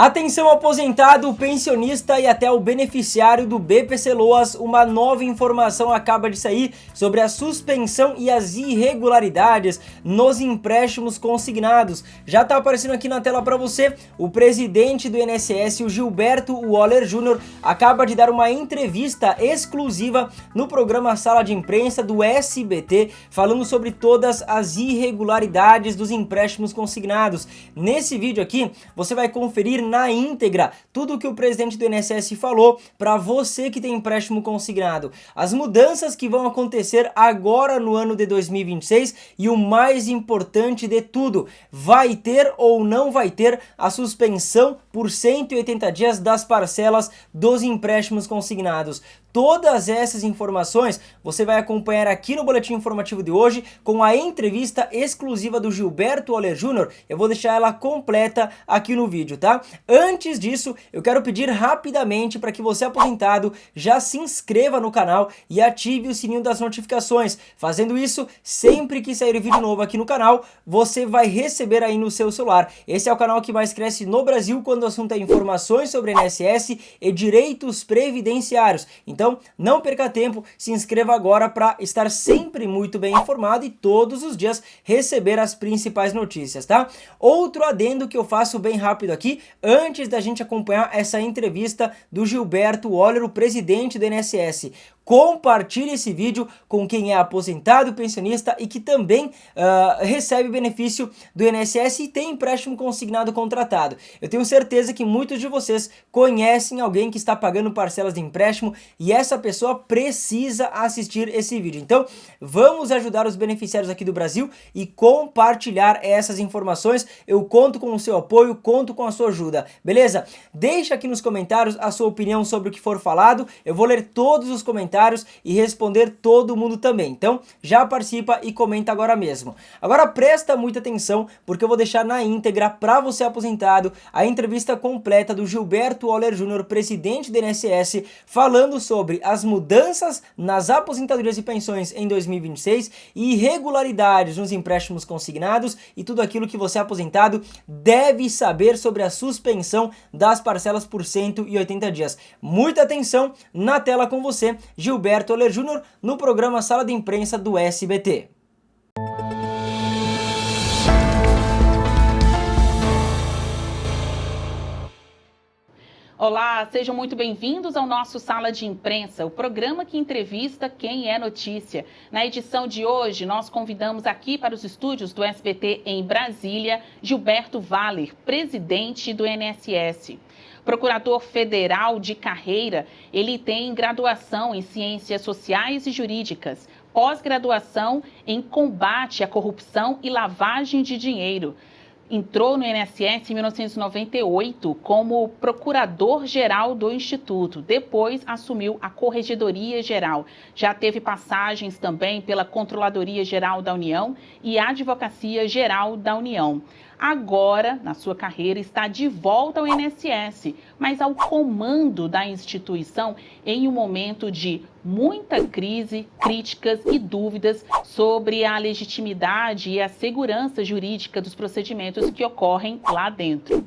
Atenção aposentado, pensionista e até o beneficiário do BPC Loas, uma nova informação acaba de sair sobre a suspensão e as irregularidades nos empréstimos consignados. Já está aparecendo aqui na tela para você, o presidente do INSS, o Gilberto Waller Jr., acaba de dar uma entrevista exclusiva no programa Sala de Imprensa do SBT, falando sobre todas as irregularidades dos empréstimos consignados. Nesse vídeo aqui, você vai conferir na íntegra tudo o que o presidente do INSS falou para você que tem empréstimo consignado, as mudanças que vão acontecer agora no ano de 2026 e o mais importante de tudo, vai ter ou não vai ter a suspensão por 180 dias das parcelas dos empréstimos consignados. Todas essas informações você vai acompanhar aqui no boletim informativo de hoje com a entrevista exclusiva do Gilberto Waller Jr. Eu vou deixar ela completa aqui no vídeo, tá? Antes disso, eu quero pedir rapidamente para que você aposentado já se inscreva no canal e ative o sininho das notificações. Fazendo isso, sempre que sair vídeo novo aqui no canal, você vai receber aí no seu celular. Esse é o canal que mais cresce no Brasil quando o assunto é informações sobre INSS e direitos previdenciários. Então, não perca tempo, se inscreva agora para estar sempre muito bem informado e todos os dias receber as principais notícias, tá? Outro adendo que eu faço bem rápido aqui, antes da gente acompanhar essa entrevista do Gilberto Waller, o presidente do INSS. Compartilhe esse vídeo com quem é aposentado, pensionista e que também recebe benefício do INSS e tem empréstimo consignado contratado. Eu tenho certeza que muitos de vocês conhecem alguém que está pagando parcelas de empréstimo e essa pessoa precisa assistir esse vídeo. Então, vamos ajudar os beneficiários aqui do Brasil e compartilhar essas informações. Eu conto com o seu apoio, conto com a sua ajuda, beleza? Deixa aqui nos comentários a sua opinião sobre o que for falado. Eu vou ler todos os comentários e responder todo mundo também. Então, já participa e comenta agora mesmo. Agora presta muita atenção, porque eu vou deixar na íntegra para você aposentado a entrevista completa do Gilberto Waller Jr., presidente do INSS, falando sobre as mudanças nas aposentadorias e pensões em 2026 e irregularidades nos empréstimos consignados e tudo aquilo que você aposentado deve saber sobre a suspensão das parcelas por 180 dias. Muita atenção, na tela com você, Gilberto Waller Jr., no programa Sala de Imprensa do SBT. Olá, sejam muito bem-vindos ao nosso Sala de Imprensa, o programa que entrevista quem é notícia. Na edição de hoje, nós convidamos aqui para os estúdios do SBT em Brasília, Gilberto Waller, presidente do INSS. Procurador federal de carreira, ele tem graduação em Ciências Sociais e Jurídicas, pós-graduação em Combate à Corrupção e Lavagem de Dinheiro. Entrou no INSS em 1998 como procurador-geral do Instituto. Depois assumiu a Corregedoria Geral. Já teve passagens também pela Controladoria Geral da União e a Advocacia Geral da União. Agora, na sua carreira, está de volta ao INSS, mas ao comando da instituição em um momento de muita crise, críticas e dúvidas sobre a legitimidade e a segurança jurídica dos procedimentos que ocorrem lá dentro.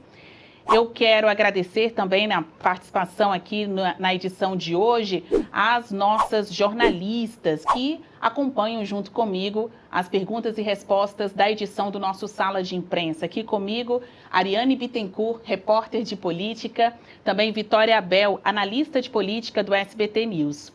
Eu quero agradecer também na participação aqui na edição de hoje às nossas jornalistas que acompanham junto comigo as perguntas e respostas da edição do nosso Sala de Imprensa. Aqui comigo, Ariane Bittencourt, repórter de política, também Vitória Abel, analista de política do SBT News.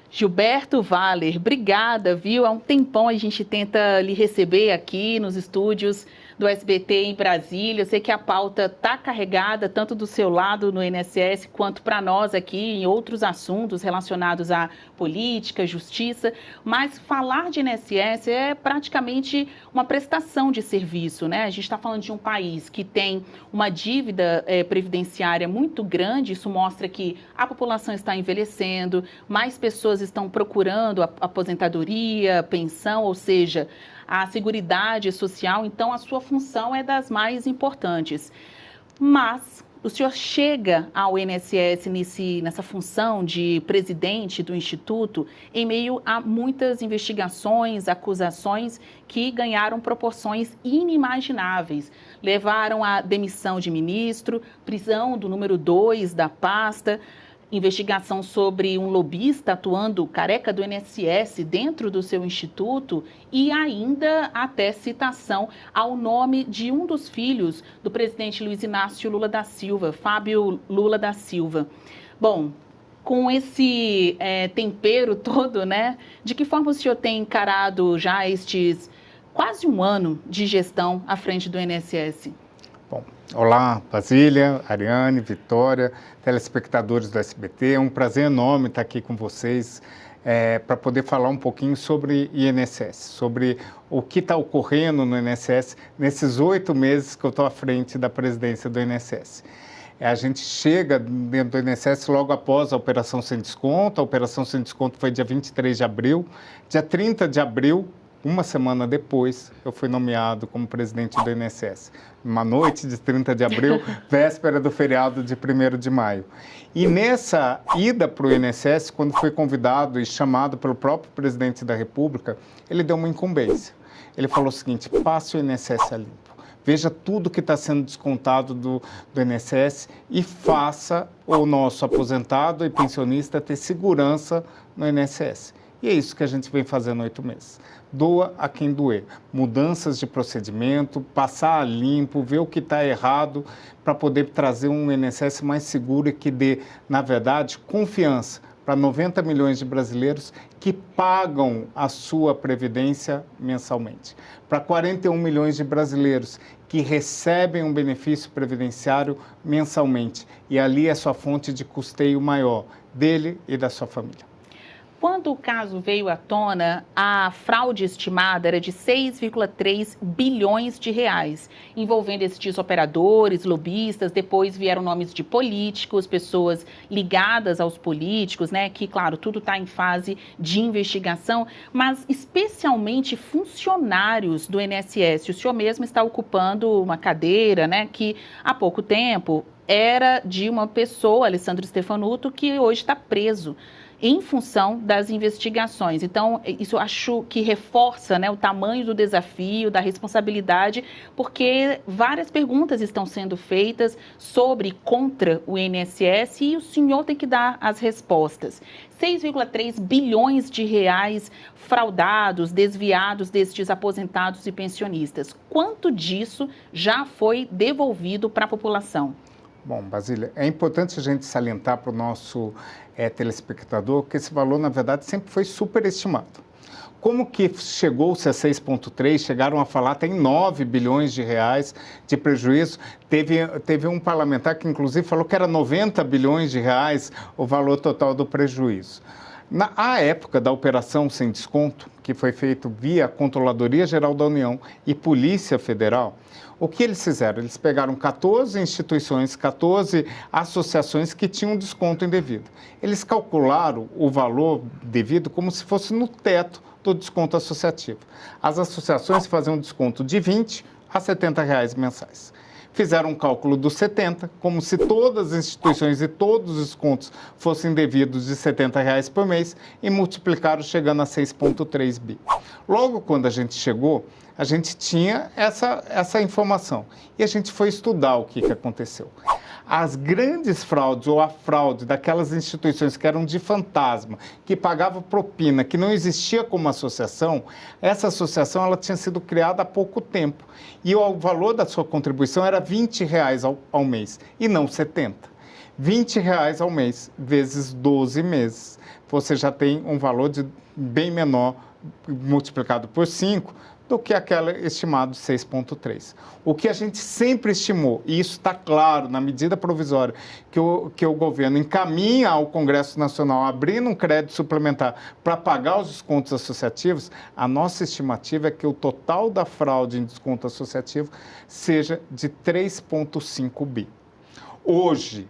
Gilberto Waller, obrigada, viu? Há um tempão a gente tenta lhe receber aqui nos estúdios do SBT em Brasília. Eu sei que a pauta está carregada, tanto do seu lado no INSS, quanto para nós aqui em outros assuntos relacionados à política, justiça, mas falar de INSS é praticamente uma prestação de serviço, né? A gente está falando de um país que tem uma dívida previdenciária muito grande, isso mostra que a população está envelhecendo, mais pessoas estão procurando aposentadoria, pensão, ou seja, a Seguridade Social, então a sua função é das mais importantes. Mas O senhor chega ao INSS nessa função de presidente do Instituto em meio a muitas investigações, acusações que ganharam proporções inimagináveis. Levaram à demissão de ministro, prisão do número 2 da pasta, investigação sobre um lobista atuando careca do INSS dentro do seu instituto e ainda até citação ao nome de um dos filhos do presidente Luiz Inácio Lula da Silva, Fábio Lula da Silva. Bom, com esse tempero todo, né? De que forma o senhor tem encarado já estes quase um ano de gestão à frente do INSS? Bom, olá, Basília, Ariane, Vitória, telespectadores do SBT. É um prazer enorme estar aqui com vocês para poder falar um pouquinho sobre INSS, sobre o que está ocorrendo no INSS nesses 8 meses que eu estou à frente da presidência do INSS. A gente chega dentro do INSS logo após a Operação Sem Desconto. A Operação Sem Desconto foi dia 23 de abril. Dia 30 de abril, uma semana depois, eu fui nomeado como presidente do INSS. Uma noite de 30 de abril, véspera do feriado de 1º de maio. E nessa ida para o INSS, quando fui convidado e chamado pelo próprio presidente da República, ele deu uma incumbência. Ele falou o seguinte: passe o INSS a limpo. Veja tudo que está sendo descontado do INSS e faça o nosso aposentado e pensionista ter segurança no INSS. E é isso que a gente vem fazendo 8 meses. Doa a quem doer. Mudanças de procedimento, passar a limpo, ver o que está errado para poder trazer um INSS mais seguro e que dê, na verdade, confiança para 90 milhões de brasileiros que pagam a sua previdência mensalmente. Para 41 milhões de brasileiros que recebem um benefício previdenciário mensalmente. E ali é sua fonte de custeio maior, dele e da sua família. Quando o caso veio à tona, a fraude estimada era de 6,3 bilhões de reais, envolvendo estes operadores, lobistas. Depois vieram nomes de políticos, pessoas ligadas aos políticos, né? Que, claro, tudo está em fase de investigação, mas especialmente funcionários do INSS. O senhor mesmo está ocupando uma cadeira, né? Que há pouco tempo era de uma pessoa, Alessandro Stefanuto, que hoje está preso em função das investigações. Então, isso eu acho que reforça, né, o tamanho do desafio, da responsabilidade, porque várias perguntas estão sendo feitas sobre, contra o INSS, e o senhor tem que dar as respostas. 6,3 bilhões de reais fraudados, desviados destes aposentados e pensionistas. Quanto disso já foi devolvido para a população? Bom, Basília, é importante a gente salientar para o nosso telespectador que esse valor, na verdade, sempre foi superestimado. Como que chegou-se a 6,3, chegaram a falar até em 9 bilhões de reais de prejuízo. Teve um parlamentar que, inclusive, falou que era 90 bilhões de reais o valor total do prejuízo. Na época da Operação Sem Desconto, que foi feito via Controladoria Geral da União e Polícia Federal, o que eles fizeram? Eles pegaram 14 instituições, 14 associações que tinham desconto indevido. Eles calcularam o valor devido como se fosse no teto do desconto associativo. As associações faziam um desconto de 20 a 70 reais mensais. Fizeram um cálculo dos 70, como se todas as instituições e todos os descontos fossem devidos de 70 reais por mês e multiplicaram chegando a 6,3 bi. Logo quando a gente chegou, a gente tinha essa informação e a gente foi estudar o que aconteceu. As grandes fraudes ou a fraude daquelas instituições que eram de fantasma, que pagavam propina, que não existia como associação, essa associação ela tinha sido criada há pouco tempo e o valor da sua contribuição era R$20 ao mês e não 70. R$20 ao mês vezes 12 meses. Você já tem um valor bem menor multiplicado por 5 do que aquela estimado 6,3. O que a gente sempre estimou, e isso está claro na medida provisória que o governo encaminha ao Congresso Nacional abrindo um crédito suplementar para pagar os descontos associativos, a nossa estimativa é que o total da fraude em desconto associativo seja de 3,5 bi. Hoje,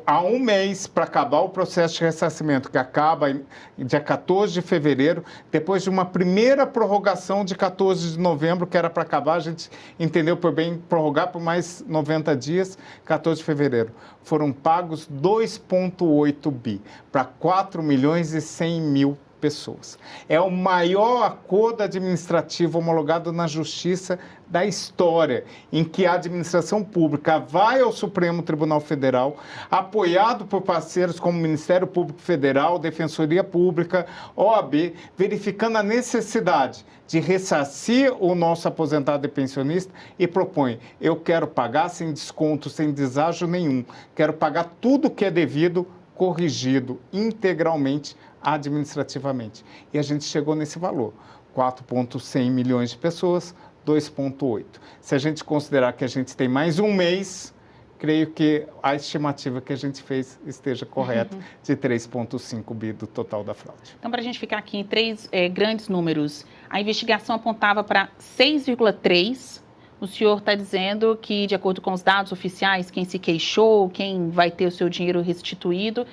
há um mês para acabar o processo de ressarcimento, que acaba em dia 14 de fevereiro, depois de uma primeira prorrogação de 14 de novembro, que era para acabar, a gente entendeu por bem prorrogar por mais 90 dias, 14 de fevereiro. Foram pagos 2,8 bi para 4 milhões e 100 mil pessoas. É o maior acordo administrativo homologado na Justiça da história, em que a administração pública vai ao Supremo Tribunal Federal, apoiado por parceiros como o Ministério Público Federal, Defensoria Pública, OAB, verificando a necessidade de ressarcir o nosso aposentado e pensionista e propõe: eu quero pagar sem desconto, sem deságio nenhum, quero pagar tudo que é devido, corrigido integralmente administrativamente. E a gente chegou nesse valor, 4,100 milhões de pessoas, 2,8. Se a gente considerar que a gente tem mais um mês, creio que a estimativa que a gente fez esteja correta, de 3,5 bi do total da fraude. Então, para a gente ficar aqui em três grandes números, a investigação apontava para 6,3. O senhor está dizendo que, de acordo com os dados oficiais, quem se queixou, quem vai ter o seu dinheiro restituído,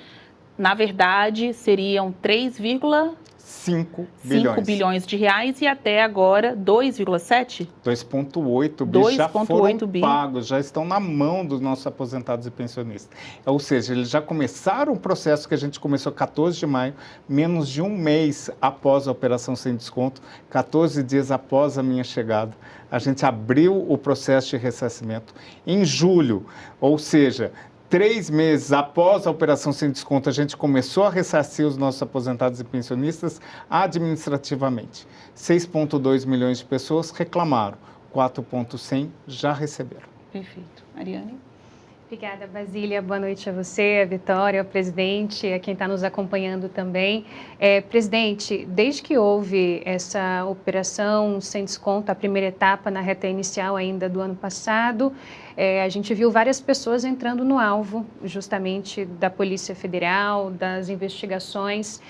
na verdade, seriam 3,5 bilhões de reais e até agora 2,7? 2,8 bi já foram pagos, já estão na mão dos nossos aposentados e pensionistas. Ou seja, eles já começaram o processo que a gente começou 14 de maio, menos de um mês após a operação sem desconto, 14 dias após a minha chegada. A gente abriu o processo de ressarcimento em julho, ou seja, 3 meses após a operação sem desconto, a gente começou a ressarcir os nossos aposentados e pensionistas administrativamente. 6,2 milhões de pessoas reclamaram, 4,100 já receberam. Perfeito. Ariane? Obrigada, Basília. Boa noite a você, a Vitória, ao presidente, a quem está nos acompanhando também. Presidente, desde que houve essa operação sem desconto, a primeira etapa na reta inicial ainda do ano passado, a gente viu várias pessoas entrando no alvo, justamente da Polícia Federal, das investigações.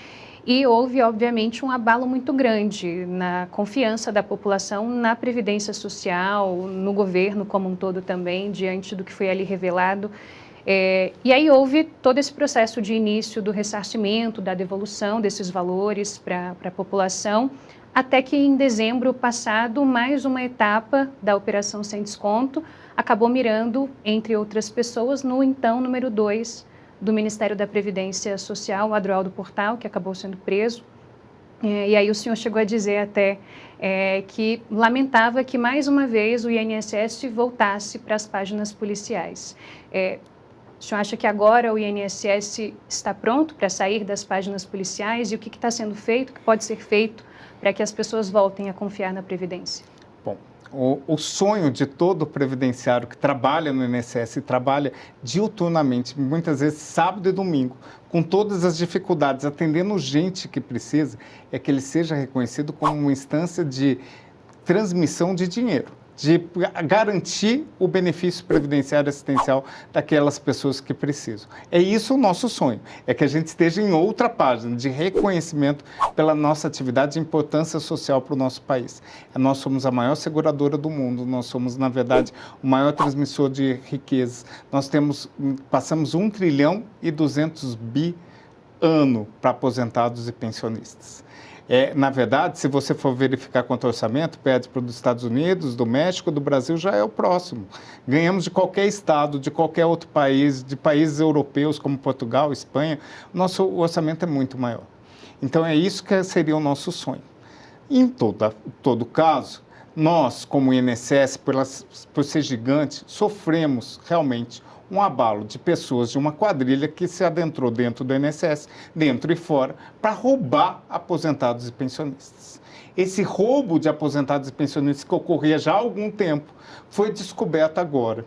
E houve, obviamente, um abalo muito grande na confiança da população na Previdência Social, no governo como um todo também, diante do que foi ali revelado. E aí houve todo esse processo de início do ressarcimento, da devolução desses valores para a população, até que em dezembro passado, mais uma etapa da Operação Sem Desconto acabou mirando, entre outras pessoas, no então número 2, do Ministério da Previdência Social, o Adroaldo Portal, que acabou sendo preso. E aí o senhor chegou a dizer até que lamentava que, mais uma vez, o INSS voltasse para as páginas policiais. O senhor acha que agora o INSS está pronto para sair das páginas policiais? E o que está sendo feito, o que pode ser feito para que as pessoas voltem a confiar na Previdência? Bom, o sonho de todo previdenciário que trabalha no INSS e trabalha diuturnamente, muitas vezes sábado e domingo, com todas as dificuldades, atendendo gente que precisa, é que ele seja reconhecido como uma instância de transmissão de dinheiro, de garantir o benefício previdenciário assistencial daquelas pessoas que precisam. É isso o nosso sonho, é que a gente esteja em outra página de reconhecimento pela nossa atividade de importância social para o nosso país. Nós somos a maior seguradora do mundo, nós somos, na verdade, o maior transmissor de riquezas. Nós passamos 1 trilhão e 200 bi ano para aposentados e pensionistas. Na verdade, se você for verificar quanto ao orçamento, pede para os Estados Unidos, do México, do Brasil, já é o próximo. Ganhamos de qualquer estado, de qualquer outro país, de países europeus como Portugal, Espanha, nosso orçamento é muito maior. Então, é isso que seria o nosso sonho. Em todo caso, nós, como INSS, por ser gigante, sofremos realmente um abalo de pessoas de uma quadrilha que se adentrou dentro do INSS, dentro e fora, para roubar aposentados e pensionistas. Esse roubo de aposentados e pensionistas que ocorria já há algum tempo foi descoberto agora.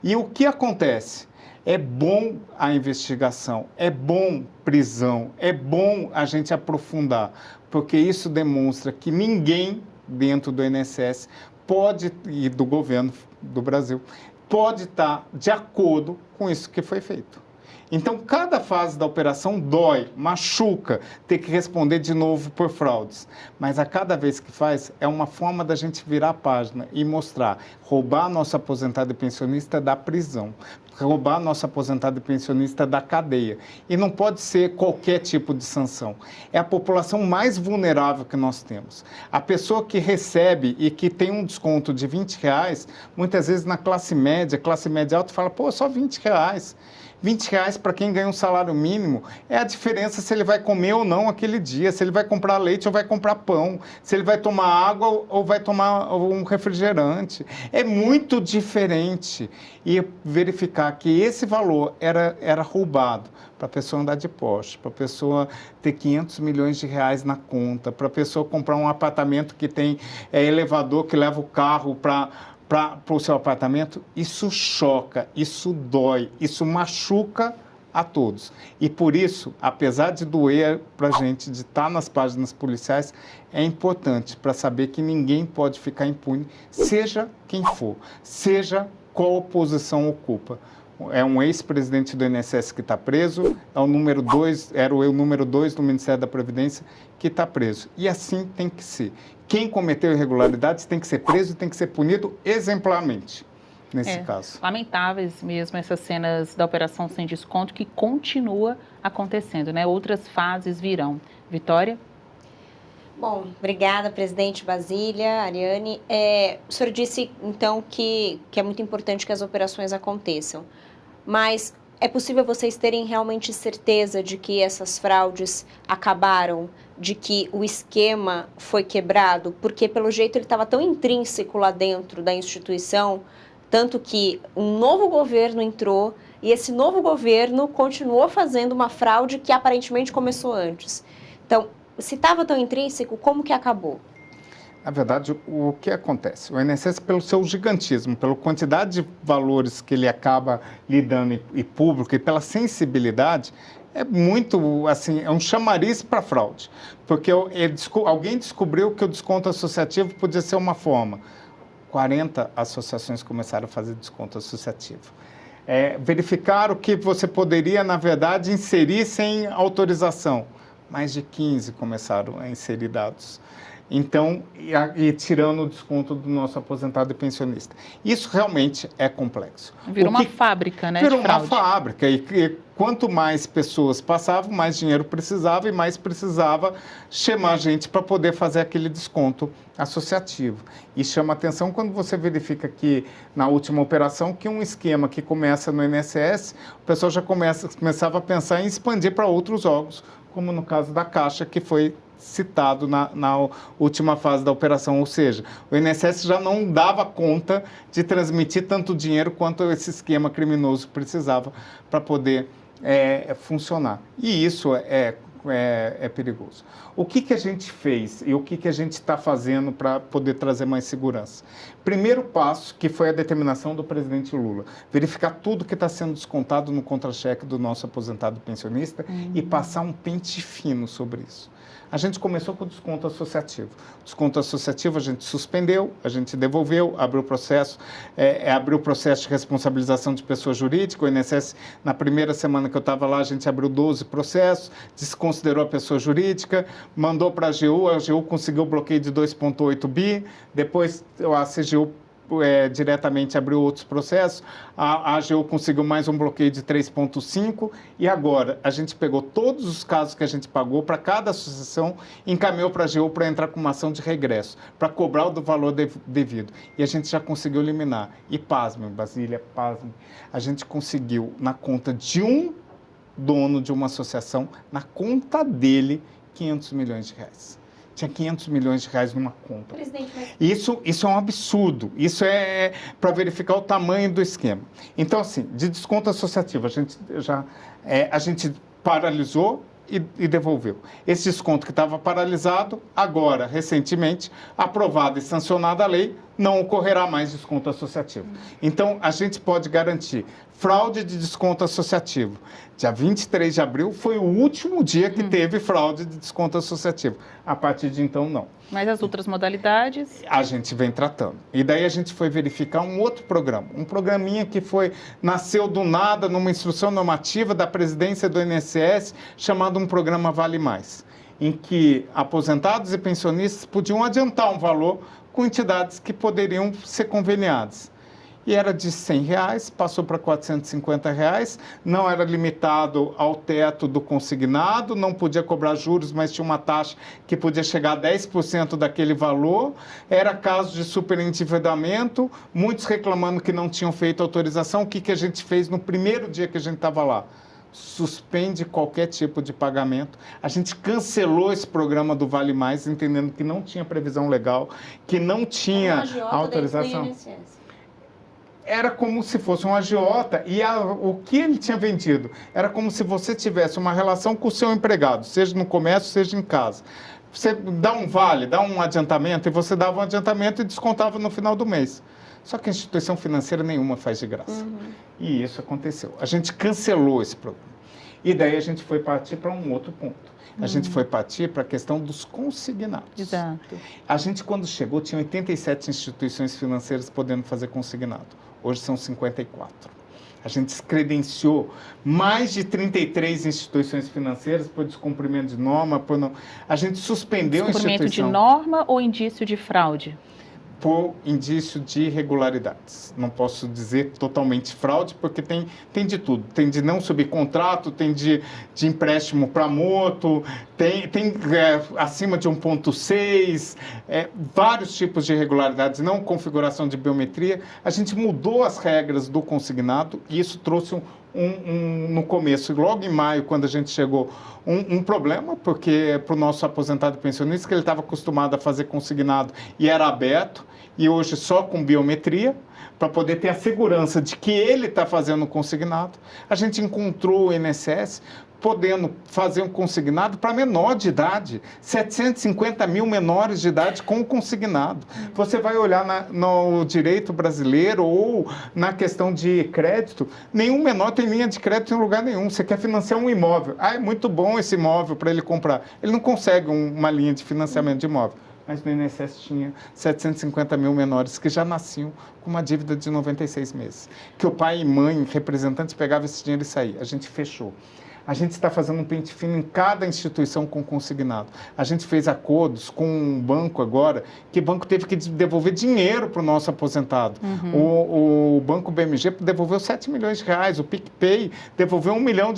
E o que acontece? É bom a investigação, é bom prisão, é bom a gente aprofundar, porque isso demonstra que ninguém dentro do INSS pode, e do governo do Brasil, pode estar de acordo com isso que foi feito. Então, cada fase da operação dói, machuca, ter que responder de novo por fraudes. Mas a cada vez que faz, é uma forma da gente virar a página e mostrar, roubar nosso aposentado e pensionista da prisão. roubar nosso aposentado e pensionista da cadeia. E não pode ser qualquer tipo de sanção. É a população mais vulnerável que nós temos. A pessoa que recebe e que tem um desconto de R$20, muitas vezes na classe média alta, fala, pô, só R$20. R$20 para quem ganha um salário mínimo é a diferença se ele vai comer ou não aquele dia, se ele vai comprar leite ou vai comprar pão, se ele vai tomar água ou vai tomar um refrigerante. É muito diferente. E verificar que esse valor era roubado para a pessoa andar de Porsche, para a pessoa ter R$500 milhões na conta, para a pessoa comprar um apartamento que tem elevador que leva o carro para o seu apartamento, isso choca, isso dói, isso machuca a todos. E por isso, apesar de doer para a gente, de estar nas páginas policiais, é importante para saber que ninguém pode ficar impune, seja quem for, seja qual posição ocupa. É um ex-presidente do INSS que está preso, é o número 2, era o número 2 do Ministério da Previdência que está preso. E assim tem que ser. Quem cometeu irregularidades tem que ser preso e tem que ser punido exemplarmente, nesse caso. Lamentáveis mesmo essas cenas da Operação Sem Desconto, que continua acontecendo, né? Outras fases virão. Vitória? Bom, obrigada, presidente Basília, Ariane. O senhor disse, então, que é muito importante que as operações aconteçam, mas é possível vocês terem realmente certeza de que essas fraudes acabaram, de que o esquema foi quebrado? Porque, pelo jeito, ele estava tão intrínseco lá dentro da instituição, tanto que um novo governo entrou e esse novo governo continuou fazendo uma fraude que aparentemente começou antes. Então, se estava tão intrínseco, como que acabou? Na verdade, o que acontece? O INSS, pelo seu gigantismo, pela quantidade de valores que ele acaba lidando e público e pela sensibilidade, é muito, assim, é um chamariz para fraude. Porque alguém descobriu que o desconto associativo podia ser uma forma. 40 associações começaram a fazer desconto associativo. Verificaram que você poderia, na verdade, inserir sem autorização. Mais de 15 começaram a inserir dados. Então, e tirando o desconto do nosso aposentado e pensionista. Isso realmente é complexo. Virou uma fábrica, né? Virou uma fábrica. E quanto mais pessoas passavam, mais dinheiro precisava e mais precisava chamar a gente para poder fazer aquele desconto associativo. E chama atenção quando você verifica que, na última operação, que um esquema que começa no INSS, o pessoal já começava a pensar em expandir para outros órgãos, como no caso da Caixa, que foi citado na última fase da operação, ou seja, o INSS já não dava conta de transmitir tanto dinheiro quanto esse esquema criminoso precisava para poder funcionar. E isso é perigoso. O que a gente fez e o que a gente está fazendo para poder trazer mais segurança? Primeiro passo, que foi a determinação do presidente Lula, verificar tudo que está sendo descontado no contra-cheque do nosso aposentado pensionista e passar um pente fino sobre isso. A gente começou com o desconto associativo. O desconto associativo a gente suspendeu, a gente devolveu, abriu processo de responsabilização de pessoa jurídica. O INSS, na primeira semana que eu estava lá, a gente abriu 12 processos, desconsiderou a pessoa jurídica, mandou para a AGU conseguiu o bloqueio de 2,8 bi, depois a CGU diretamente abriu outros processos, a AGU conseguiu mais um bloqueio de 3,5 e agora a gente pegou todos os casos que a gente pagou para cada associação, encaminhou para a AGU para entrar com uma ação de regresso, para cobrar o valor devido. E a gente já conseguiu eliminar. E pasmem, Basília, pasmem, a gente conseguiu na conta de um dono de uma associação, na conta dele, R$500 milhões. Tinha R$500 milhões numa conta. Isso é um absurdo. Isso é para verificar o tamanho do esquema. Então, assim, de desconto associativo, a gente paralisou e devolveu. Esse desconto que estava paralisado, agora, recentemente, aprovada e sancionada a lei, não ocorrerá mais desconto associativo. Então, a gente pode garantir fraude de desconto associativo. Dia 23 de abril foi o último dia que teve fraude de desconto associativo. A partir de então, não. Mas as outras modalidades? A gente vem tratando. E daí a gente foi verificar um outro programa. Um programinha que nasceu do nada, numa instrução normativa da presidência do INSS, chamado um programa Vale Mais, em que aposentados e pensionistas podiam adiantar um valor com entidades que poderiam ser conveniadas. e era de R$100, passou para R$450, não era limitado ao teto do consignado, não podia cobrar juros, mas tinha uma taxa que podia chegar a 10% daquele valor, era caso de superendividamento, muitos reclamando que não tinham feito autorização. O que a gente fez no primeiro dia que a gente estava lá? Suspende qualquer tipo de pagamento. A gente cancelou esse programa do Vale Mais, entendendo que não tinha previsão legal, que não tinha autorização. Era como se fosse um agiota, e o que ele tinha vendido era como se você tivesse uma relação com o seu empregado, seja no comércio, seja em casa. Você dá um vale, dá um adiantamento, e você dava um adiantamento e descontava no final do mês. Só que a instituição financeira nenhuma faz de graça. E isso aconteceu. A gente cancelou esse programa. E daí a gente foi partir para um outro ponto. A gente foi partir para a questão dos consignados. Exato. A gente, quando chegou, tinha 87 instituições financeiras podendo fazer consignado. Hoje são 54. A gente credenciou mais de 33 instituições financeiras por descumprimento de norma, por não... A gente suspendeu a instituição... Descumprimento de norma ou indício de fraude? Por indício de irregularidades. Não posso dizer totalmente fraude, porque tem de tudo. Tem de não subcontrato, tem de empréstimo para moto, tem acima de 1,6, vários tipos de irregularidades, não configuração de biometria. A gente mudou as regras do consignado e isso trouxe no começo, logo em maio, quando a gente chegou, um problema, porque para o nosso aposentado pensionista, que ele estava acostumado a fazer consignado e era aberto, e hoje só com biometria, para poder ter a segurança de que ele está fazendo consignado. A gente encontrou o INSS podendo fazer um consignado para menor de idade, 750 mil menores de idade com consignado. Você vai olhar no direito brasileiro ou na questão de crédito, nenhum menor tem linha de crédito em lugar nenhum. Você quer financiar um imóvel. É muito bom esse imóvel para ele comprar. Ele não consegue uma linha de financiamento de imóvel. Mas no INSS tinha 750 mil menores que já nasciam com uma dívida de 96 meses. Que o pai e mãe, representantes, pegavam esse dinheiro e saíam. A gente fechou. A gente está fazendo um pente fino em cada instituição com consignado. A gente fez acordos com um banco agora, que o banco teve que devolver dinheiro para o nosso aposentado. O Banco BMG devolveu 7 milhões de reais, o PicPay devolveu R$1 milhão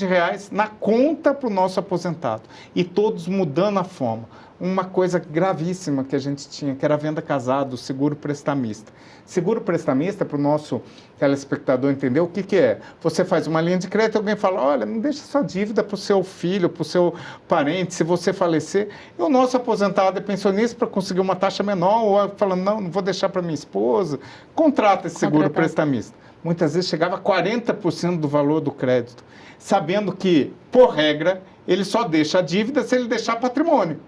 na conta para o nosso aposentado. E todos mudando a forma. Uma coisa gravíssima que a gente tinha, que era a venda casada, o seguro prestamista. Seguro prestamista, para o nosso telespectador entender o que é. Você faz uma linha de crédito e alguém fala, olha, não deixa sua dívida para o seu filho, para o seu parente, se você falecer. E o nosso aposentado é pensionista para conseguir uma taxa menor, ou falando, não vou deixar para minha esposa. Contrata esse seguro prestamista. Muitas vezes chegava a 40% do valor do crédito, sabendo que, por regra, ele só deixa a dívida se ele deixar patrimônio.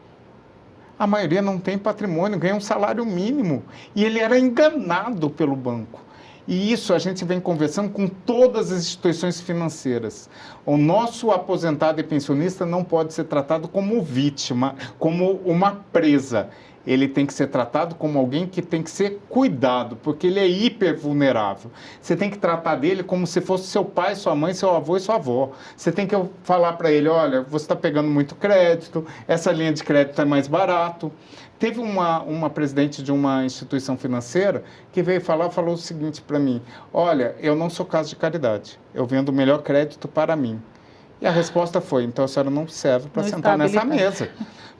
A maioria não tem patrimônio, ganha um salário mínimo. E ele era enganado pelo banco. E isso a gente vem conversando com todas as instituições financeiras. O nosso aposentado e pensionista não pode ser tratado como vítima, como uma presa. Ele tem que ser tratado como alguém que tem que ser cuidado, porque ele é hiper vulnerável. Você tem que tratar dele como se fosse seu pai, sua mãe, seu avô e sua avó. Você tem que falar para ele, olha, você está pegando muito crédito, essa linha de crédito é mais barato. Teve uma presidente de uma instituição financeira que veio falou o seguinte para mim, olha, eu não sou caso de caridade, eu vendo o melhor crédito para mim. E a resposta foi, então a senhora não serve para sentar nessa mesa.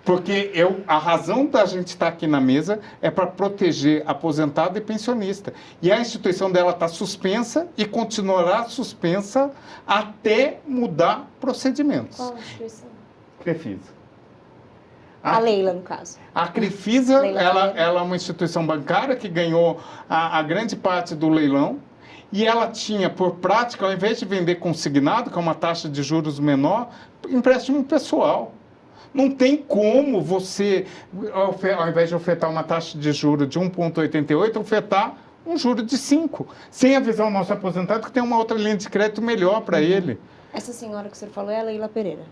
Porque a razão da gente estar aqui na mesa é para proteger aposentado e pensionista. E a instituição dela está suspensa e continuará suspensa até mudar procedimentos. Qual instituição? Crefisa. A Leila, no caso. A Crefisa, ela é uma instituição bancária que ganhou a grande parte do leilão. E ela tinha, por prática, ao invés de vender consignado, que é uma taxa de juros menor, empréstimo pessoal. Não tem como você, ao invés de ofertar uma taxa de juros de 1,88, ofertar um juro de 5, sem avisar o nosso aposentado que tem uma outra linha de crédito melhor para ele. Essa senhora que o senhor falou é a Leila Pereira.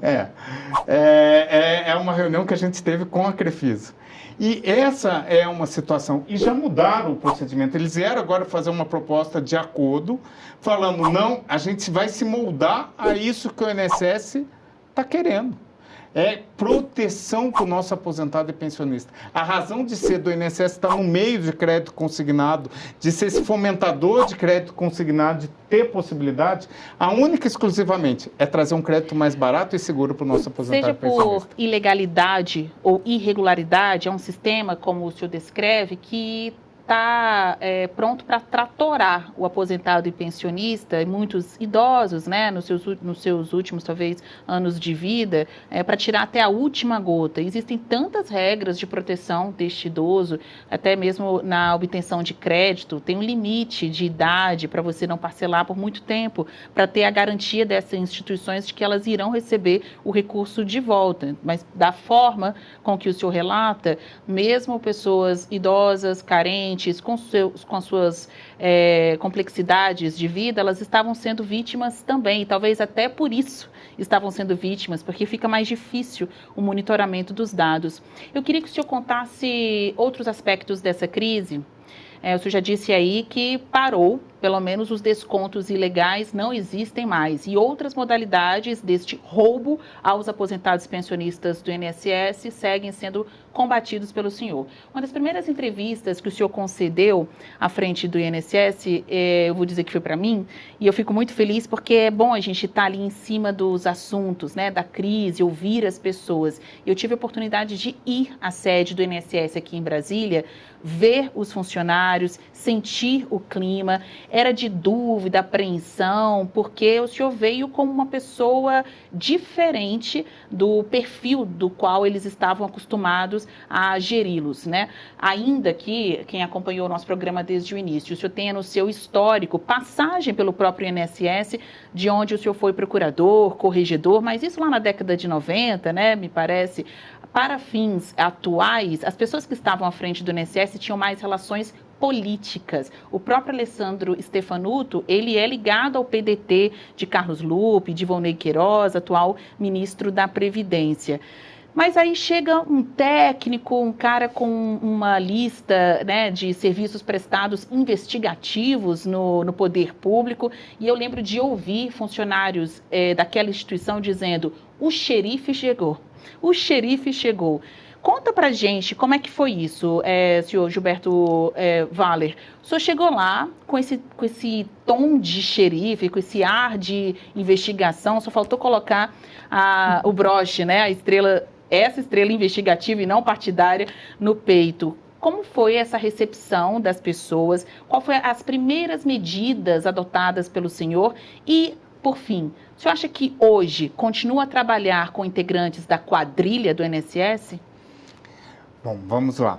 É uma reunião que a gente teve com a Crefisa. E essa é uma situação. E já mudaram o procedimento. Eles vieram agora fazer uma proposta de acordo, falando, não, a gente vai se moldar a isso que o INSS está querendo. é proteção para o nosso aposentado e pensionista. A razão de ser do INSS está no meio de crédito consignado, de ser esse fomentador de crédito consignado, de ter possibilidade, a única e exclusivamente é trazer um crédito mais barato e seguro para o nosso aposentado e pensionista. Seja por ilegalidade ou irregularidade, é um sistema, como o senhor descreve, que está pronto para tratorar o aposentado e pensionista, e muitos idosos, né, nos seus últimos, talvez, anos de vida, para tirar até a última gota. Existem tantas regras de proteção deste idoso, até mesmo na obtenção de crédito, tem um limite de idade para você não parcelar por muito tempo, para ter a garantia dessas instituições de que elas irão receber o recurso de volta. Mas da forma com que o senhor relata, mesmo pessoas idosas, carentes, com suas complexidades de vida, elas estavam sendo vítimas também, e talvez até por isso estavam sendo vítimas, porque fica mais difícil o monitoramento dos dados. Eu queria que o senhor contasse outros aspectos dessa crise. O senhor já disse aí que parou, pelo menos os descontos ilegais não existem mais. E outras modalidades deste roubo aos aposentados e pensionistas do INSS seguem sendo combatidos pelo senhor. Uma das primeiras entrevistas que o senhor concedeu à frente do INSS, eu vou dizer que foi para mim, e eu fico muito feliz porque é bom a gente estar ali em cima dos assuntos, né, da crise, ouvir as pessoas. Eu tive a oportunidade de ir à sede do INSS aqui em Brasília, ver os funcionários, sentir o clima. Era de dúvida, apreensão, porque o senhor veio como uma pessoa diferente do perfil do qual eles estavam acostumados a geri-los, né? Ainda que quem acompanhou o nosso programa desde o início, o senhor tenha no seu histórico passagem pelo próprio INSS, de onde o senhor foi procurador, corregedor, mas isso lá na década de 90, né, me parece. Para fins atuais, as pessoas que estavam à frente do INSS tinham mais relações políticas. O próprio Alessandro Stefanuto, ele é ligado ao PDT de Carlos Lupe, de Volney Queiroz, atual ministro da Previdência. Mas aí chega um técnico, um cara com uma lista, né, de serviços prestados investigativos no poder público, e eu lembro de ouvir funcionários daquela instituição dizendo: o xerife chegou, o xerife chegou. Conta pra gente como é que foi isso, senhor Gilberto Valer. O senhor chegou lá com esse tom de xerife, com esse ar de investigação, só faltou colocar o broche, né, a estrela, essa estrela investigativa e não partidária no peito. Como foi essa recepção das pessoas? Qual foi as primeiras medidas adotadas pelo senhor? E, por fim, o senhor acha que hoje continua a trabalhar com integrantes da quadrilha do INSS? Bom, vamos lá.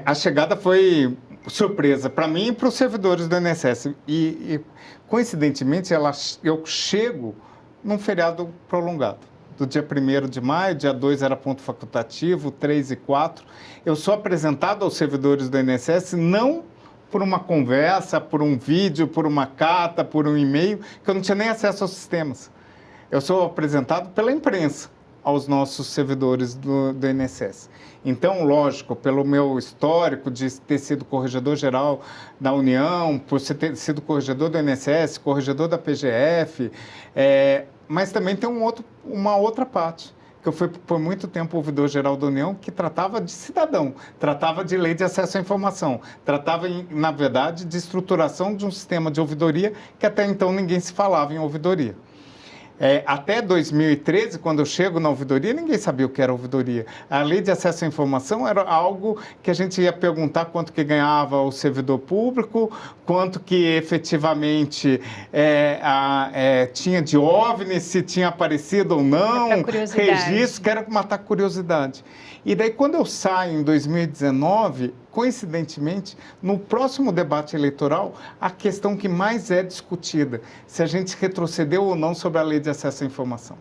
A chegada foi surpresa para mim e para os servidores do INSS. E coincidentemente, eu chego num feriado prolongado. Do dia 1º de maio, dia 2 era ponto facultativo, 3 e 4. Eu sou apresentado aos servidores do INSS não por uma conversa, por um vídeo, por uma carta, por um e-mail, que eu não tinha nem acesso aos sistemas. Eu sou apresentado pela imprensa aos nossos servidores do INSS. Então, lógico, pelo meu histórico de ter sido corregedor-geral da União, por ter sido corregedor do INSS, corregedor da PGF, mas também tem uma outra parte, que eu fui por muito tempo ouvidor-geral da União, que tratava de cidadão, tratava de lei de acesso à informação, tratava, na verdade, de estruturação de um sistema de ouvidoria que até então ninguém se falava em ouvidoria. Até 2013, quando eu chego na ouvidoria, ninguém sabia o que era ouvidoria. A lei de acesso à informação era algo que a gente ia perguntar quanto que ganhava o servidor público, quanto que efetivamente tinha de OVNI, se tinha aparecido ou não, registro, que era matar curiosidade. E daí, quando eu saio em 2019, coincidentemente, no próximo debate eleitoral, a questão que mais é discutida, se a gente retrocedeu ou não sobre a lei de acesso à informação.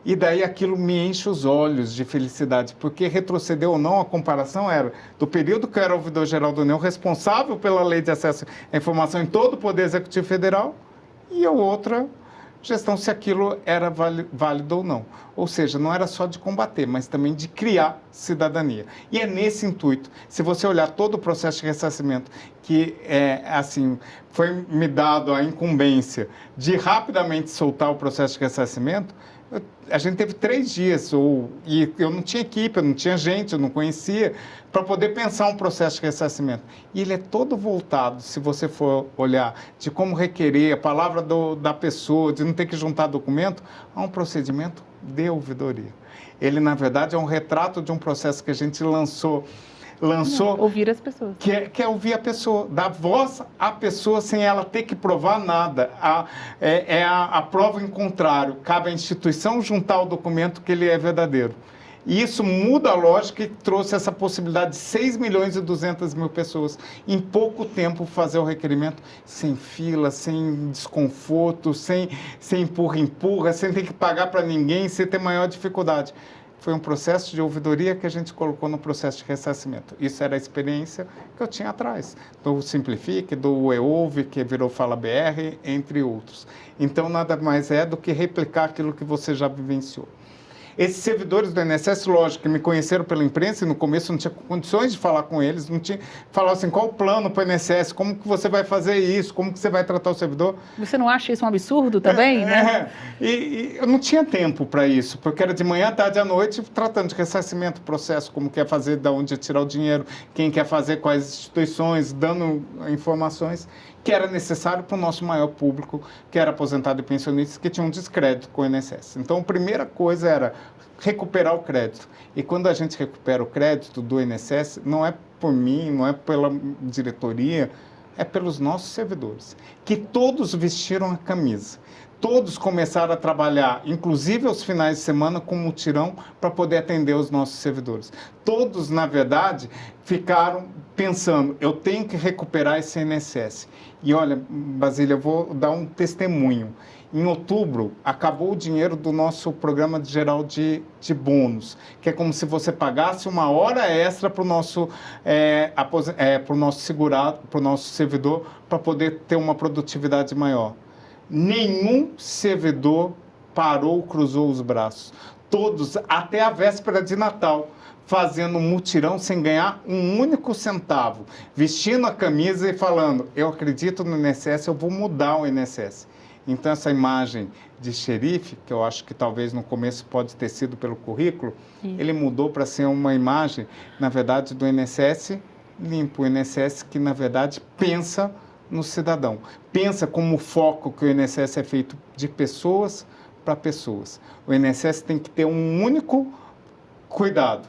E daí aquilo me enche os olhos de felicidade, porque retrocedeu ou não, a comparação era do período que eu era ouvidor-geral da União, responsável pela lei de acesso à informação em todo o Poder Executivo Federal, e a outra gestão, se aquilo era válido ou não. Ou seja, não era só de combater, mas também de criar cidadania. E é nesse intuito, se você olhar todo o processo de ressarcimento, que foi me dado a incumbência de rapidamente soltar o processo de ressarcimento, A gente teve 3 dias, e eu não tinha equipe, eu não tinha gente, eu não conhecia, para poder pensar um processo de ressarcimento. E ele é todo voltado, se você for olhar, de como requerer, a palavra da pessoa, de não ter que juntar documento, a um procedimento de ouvidoria. Ele, na verdade, é um retrato de um processo que a gente lançou ouvir as pessoas. Que é ouvir a pessoa, dar voz à pessoa sem ela ter que provar nada. A prova em contrário. Cabe à instituição juntar o documento que ele é verdadeiro. E isso muda a lógica e trouxe essa possibilidade de 6.200.000 pessoas em pouco tempo fazer o requerimento sem fila, sem desconforto, sem empurra, sem ter que pagar para ninguém, sem ter maior dificuldade. Foi um processo de ouvidoria que a gente colocou no processo de ressarcimento. Isso era a experiência que eu tinha atrás, do Simplifique, do eOuve, que virou Fala BR, entre outros. Então, nada mais é do que replicar aquilo que você já vivenciou. Esses servidores do INSS, lógico, que me conheceram pela imprensa e no começo não tinha condições de falar com eles, não tinha falar assim, qual o plano para o INSS, como que você vai fazer isso, como que você vai tratar o servidor. Você não acha isso um absurdo também, né? E eu não tinha tempo para isso, porque era de manhã, tarde à noite, tratando de ressarcimento, processo, como quer fazer, de onde tirar o dinheiro, quem quer fazer, quais instituições, dando informações que era necessário para o nosso maior público, que era aposentado e pensionistas, que tinham um descrédito com o INSS. Então, a primeira coisa era recuperar o crédito. E quando a gente recupera o crédito do INSS, não é por mim, não é pela diretoria, é pelos nossos servidores, que todos vestiram a camisa. Todos começaram a trabalhar, inclusive aos finais de semana, com mutirão para poder atender os nossos servidores. Todos, na verdade, ficaram pensando, eu tenho que recuperar esse INSS. E olha, Basília, eu vou dar um testemunho. Em outubro, acabou o dinheiro do nosso programa geral de bônus, que é como se você pagasse uma hora extra para o nosso, segurado, para o nosso servidor, para poder ter uma produtividade maior. Nenhum servidor parou, cruzou os braços. Todos, até a véspera de Natal, fazendo um mutirão sem ganhar um único centavo, vestindo a camisa e falando, eu acredito no INSS, eu vou mudar o INSS. Então, essa imagem de xerife, que eu acho que talvez no começo pode ter sido pelo currículo, ele mudou para ser uma imagem, na verdade, do INSS limpo, o INSS que, na verdade, pensa no cidadão. Pensa como o foco que o INSS é feito de pessoas para pessoas. O INSS tem que ter um único cuidado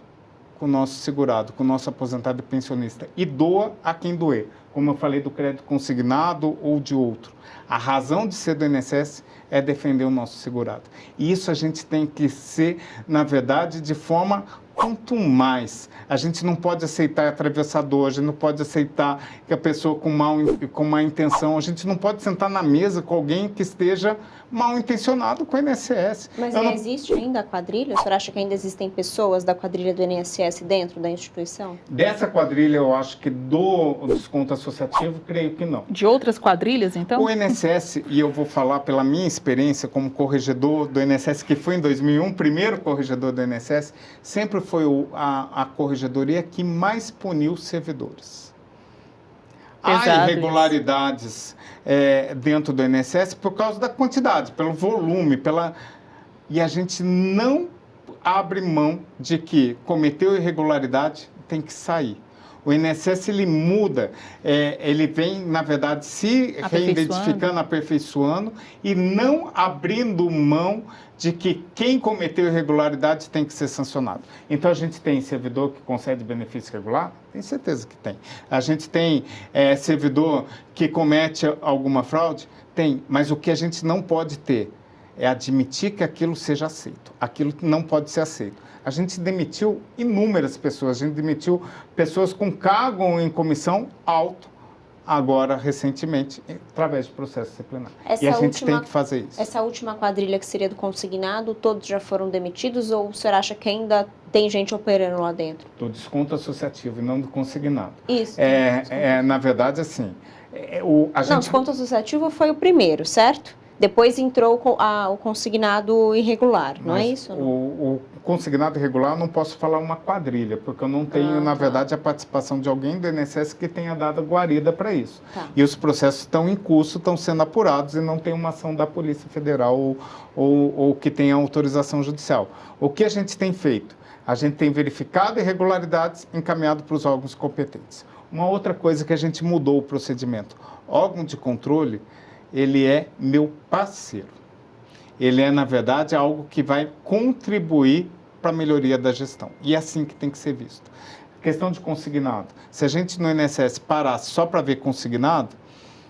com o nosso segurado, com o nosso aposentado e pensionista. E doa a quem doer, como eu falei do crédito consignado ou de outro. A razão de ser do INSS é defender o nosso segurado. E isso a gente tem que ser, na verdade, de forma quanto mais. A gente não pode aceitar atravessador, a gente não pode aceitar que a pessoa com má intenção, a gente não pode sentar na mesa com alguém que esteja mal intencionado com o INSS. Mas existe ainda a quadrilha? O senhor acha que ainda existem pessoas da quadrilha do INSS dentro da instituição? Dessa quadrilha, eu acho que do desconto associativo, creio que não. De outras quadrilhas, então? O INSS, e eu vou falar pela minha experiência como corregedor do INSS, que foi em 2001, primeiro corregedor do INSS, sempre foi a corregedoria que mais puniu os servidores. Há irregularidades dentro do INSS por causa da quantidade, pelo volume, e a gente não abre mão de que cometeu irregularidade, tem que sair. O INSS, ele muda, ele vem, na verdade, se reidentificando, aperfeiçoando e não abrindo mão de que quem cometeu irregularidade tem que ser sancionado. Então, a gente tem servidor que concede benefício regular? Tem certeza que tem. A gente tem servidor que comete alguma fraude? Tem. Mas o que a gente não pode ter é admitir que aquilo seja aceito. Aquilo não pode ser aceito. A gente demitiu inúmeras pessoas. A gente demitiu pessoas com cargo em comissão alto, agora, recentemente, através de processo disciplinar. E a gente tem que fazer isso. Essa última quadrilha que seria do consignado, todos já foram demitidos ou o senhor acha que ainda tem gente operando lá dentro? Do desconto associativo e não do consignado. Isso. Na verdade, assim... Não, desconto associativo foi o primeiro, certo? Depois entrou o consignado irregular, não é Mas isso? O consignado irregular, eu não posso falar uma quadrilha, porque eu não tenho, na verdade, a participação de alguém do INSS que tenha dado guarida para isso. Tá. E os processos estão em curso, estão sendo apurados e não tem uma ação da Polícia Federal ou que tenha autorização judicial. O que a gente tem feito? A gente tem verificado irregularidades, encaminhado para os órgãos competentes. Uma outra coisa que a gente mudou o procedimento. Órgão de controle, ele é meu parceiro. Ele é, na verdade, algo que vai contribuir para a melhoria da gestão. E é assim que tem que ser visto. Questão de consignado. Se a gente no INSS parasse só para ver consignado,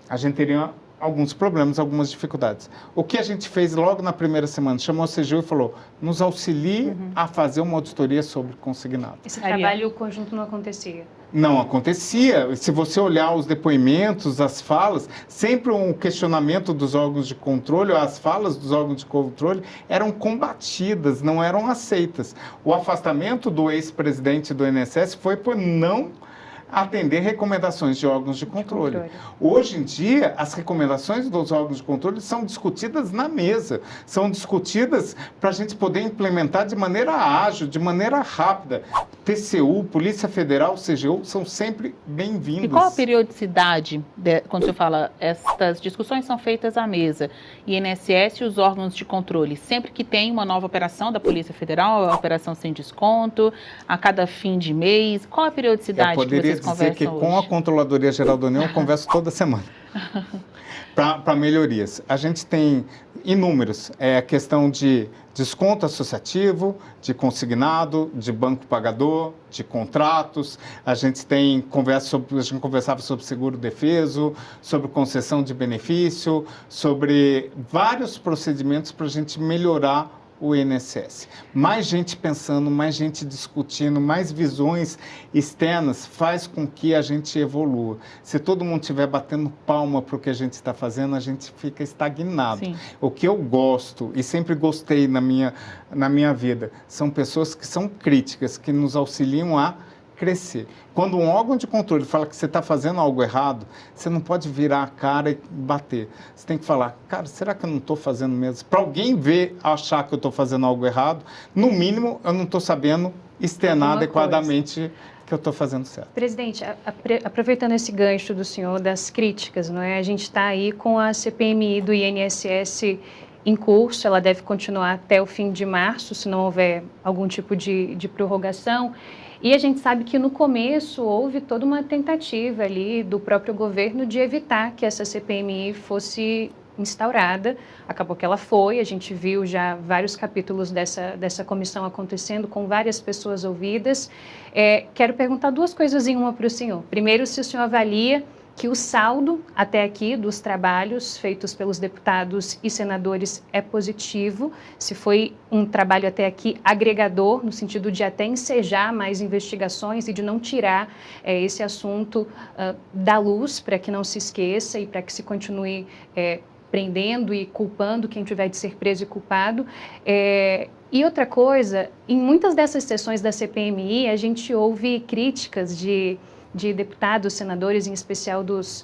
a gente teria alguns problemas, algumas dificuldades. O que a gente fez logo na primeira semana? Chamou a CGU e falou, nos auxilie a fazer uma auditoria sobre consignado. Esse trabalho conjunto não acontecia? Não acontecia. Se você olhar os depoimentos, as falas, sempre um questionamento dos órgãos de controle, as falas dos órgãos de controle eram combatidas, não eram aceitas. O afastamento do ex-presidente do INSS foi por não atender recomendações de órgãos de controle. Hoje em dia, as recomendações dos órgãos de controle são discutidas na mesa, são discutidas para a gente poder implementar de maneira ágil, de maneira rápida. TCU, Polícia Federal, CGU, são sempre bem-vindos. E qual a periodicidade, quando você fala, estas discussões são feitas à mesa, INSS e os órgãos de controle, sempre que tem uma nova operação da Polícia Federal, a operação sem desconto, a cada fim de mês, qual a periodicidade que vocês dizer que hoje? Com a Controladoria Geral da União eu converso toda semana para melhorias. A gente tem inúmeros, a questão de desconto associativo, de consignado, de banco pagador, de contratos. A gente conversava sobre seguro defeso, sobre concessão de benefício, sobre vários procedimentos para a gente melhorar o INSS. Mais gente pensando, mais gente discutindo, mais visões externas faz com que a gente evolua. Se todo mundo estiver batendo palma para o que a gente está fazendo, a gente fica estagnado. Sim. O que eu gosto e sempre gostei na minha vida são pessoas que são críticas, que nos auxiliam a crescer. Quando um órgão de controle fala que você está fazendo algo errado, você não pode virar a cara e bater. Você tem que falar, cara, será que eu não estou fazendo mesmo? Para alguém achar que eu estou fazendo algo errado, no mínimo eu não estou sabendo externar adequadamente que eu estou fazendo certo. Presidente, aproveitando esse gancho do senhor das críticas, não é? A gente está aí com a CPMI do INSS em curso, ela deve continuar até o fim de março, se não houver algum tipo de prorrogação. E a gente sabe que no começo houve toda uma tentativa ali do próprio governo de evitar que essa CPMI fosse instaurada. Acabou que ela foi, a gente viu já vários capítulos dessa comissão acontecendo com várias pessoas ouvidas. Quero perguntar duas coisas em uma para o senhor. Primeiro, se o senhor avalia que o saldo até aqui dos trabalhos feitos pelos deputados e senadores é positivo, se foi um trabalho até aqui agregador, no sentido de até ensejar mais investigações e de não tirar esse assunto da luz, para que não se esqueça e para que se continue prendendo e culpando quem tiver de ser preso e culpado. E outra coisa, em muitas dessas sessões da CPMI, a gente ouve críticas de deputados, senadores, em especial dos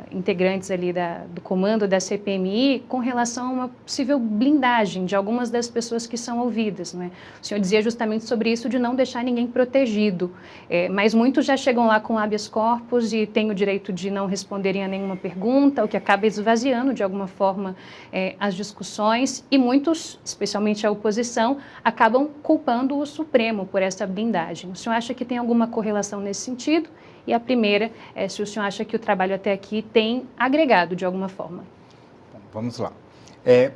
integrantes ali do comando da CPMI, com relação a uma possível blindagem de algumas das pessoas que são ouvidas, não é? O senhor dizia justamente sobre isso, de não deixar ninguém protegido, mas muitos já chegam lá com habeas corpus e têm o direito de não responderem a nenhuma pergunta, o que acaba esvaziando de alguma forma as discussões, e muitos, especialmente a oposição, acabam culpando o Supremo por essa blindagem. O senhor acha que tem alguma correlação nesse sentido? E a primeira é se o senhor acha que o trabalho até aqui tem agregado de alguma forma. Bom, vamos lá.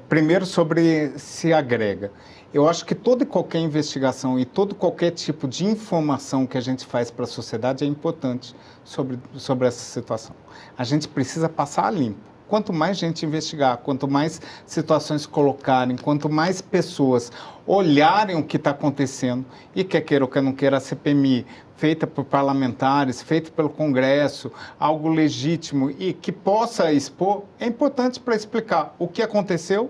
Primeiro, sobre se agrega. Eu acho que toda e qualquer investigação e todo qualquer tipo de informação que a gente faz para a sociedade é importante sobre essa situação. A gente precisa passar a limpo. Quanto mais gente investigar, quanto mais situações colocarem, quanto mais pessoas olharem o que está acontecendo, e quer queira ou quer não queira, a CPMI, feita por parlamentares, feita pelo Congresso, algo legítimo e que possa expor, é importante para explicar o que aconteceu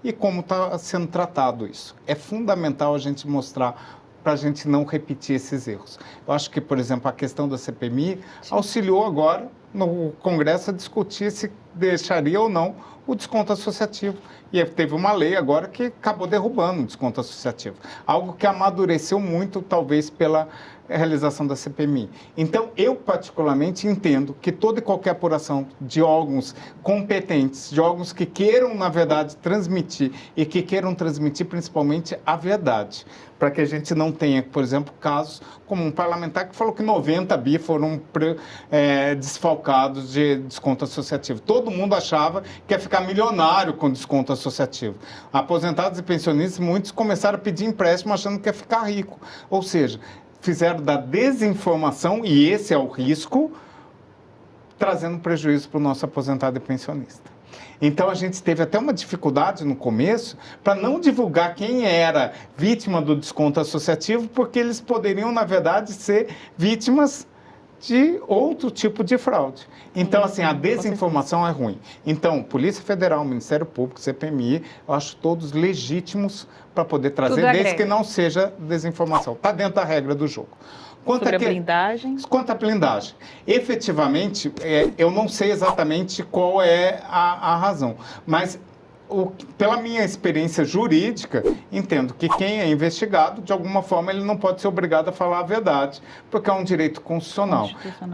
e como está sendo tratado isso. É fundamental a gente mostrar para a gente não repetir esses erros. Eu acho que, por exemplo, a questão da CPMI auxiliou agora no Congresso a discutir esse deixaria ou não o desconto associativo. E teve uma lei agora que acabou derrubando o desconto associativo. Algo que amadureceu muito, talvez, pela realização da CPMI. Então, eu particularmente entendo que toda e qualquer apuração de órgãos competentes, de órgãos que queiram, na verdade, transmitir e que queiram transmitir principalmente a verdade, para que a gente não tenha, por exemplo, casos como um parlamentar que falou que 90 bi foram desfalcados de desconto associativo. Todo mundo achava que ia ficar milionário com desconto associativo. Aposentados e pensionistas, muitos começaram a pedir empréstimo achando que ia ficar rico. Ou seja, fizeram da desinformação, e esse é o risco, trazendo prejuízo para o nosso aposentado e pensionista. Então, a gente teve até uma dificuldade no começo para não divulgar quem era vítima do desconto associativo, porque eles poderiam, na verdade, ser vítimas de outro tipo de fraude. Então, assim, a desinformação é ruim. Então, Polícia Federal, Ministério Público, CPMI, eu acho todos legítimos para poder trazer, desde que não seja desinformação. Está dentro da regra do jogo. Sobre a blindagem? Quanto à blindagem, efetivamente, eu não sei exatamente qual é a razão, mas pela minha experiência jurídica, entendo que quem é investigado, de alguma forma, ele não pode ser obrigado a falar a verdade, porque é um direito constitucional.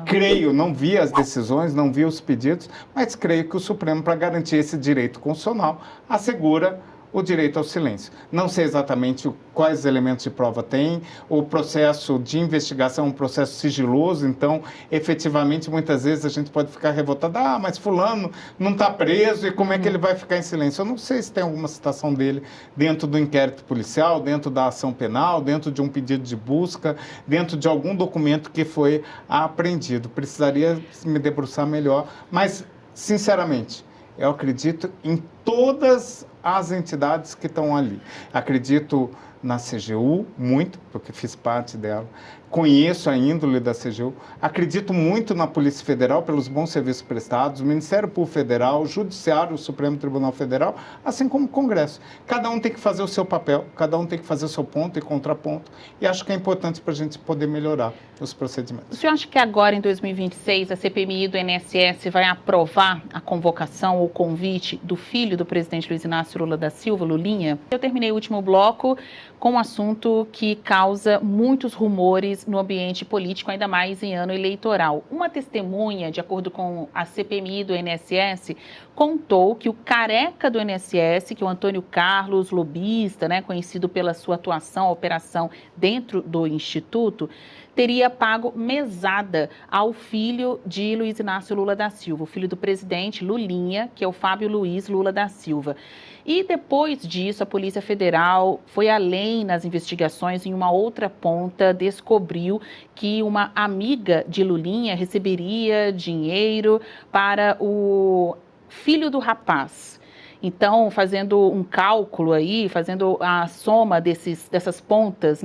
Creio, não vi as decisões, não vi os pedidos, mas creio que o Supremo, para garantir esse direito constitucional, assegura o direito ao silêncio. Não sei exatamente quais elementos de prova tem, o processo de investigação é um processo sigiloso, então, efetivamente, muitas vezes a gente pode ficar revoltado, mas fulano não está preso e como é que ele vai ficar em silêncio? Eu não sei se tem alguma citação dele dentro do inquérito policial, dentro da ação penal, dentro de um pedido de busca, dentro de algum documento que foi apreendido. Precisaria me debruçar melhor, mas, sinceramente, eu acredito em todas as entidades que estão ali. Acredito na CGU, muito, porque fiz parte dela. Conheço a índole da CGU. Acredito muito na Polícia Federal pelos bons serviços prestados, o Ministério Público Federal, o Judiciário, o Supremo Tribunal Federal, assim como o Congresso. Cada um tem que fazer o seu papel, cada um tem que fazer o seu ponto e contraponto, e acho que é importante para a gente poder melhorar os procedimentos. O senhor acha que agora, em 2026, a CPMI do INSS vai aprovar a convocação ou convite do filho do presidente Luiz Inácio Lula da Silva, Lulinha? Eu terminei o último bloco com um assunto que causa muitos rumores no ambiente político, ainda mais em ano eleitoral. Uma testemunha, de acordo com a CPMI do INSS, contou que o careca do INSS, que é o Antônio Carlos, lobista, conhecido pela sua atuação, operação dentro do Instituto, teria pago mesada ao filho de Luiz Inácio Lula da Silva, o filho do presidente Lulinha, que é o Fábio Luiz Lula da Silva. E depois disso, a Polícia Federal foi além nas investigações, em uma outra ponta, descobriu que uma amiga de Lulinha receberia dinheiro para o filho do rapaz. Então, fazendo um cálculo aí, fazendo a soma dessas pontas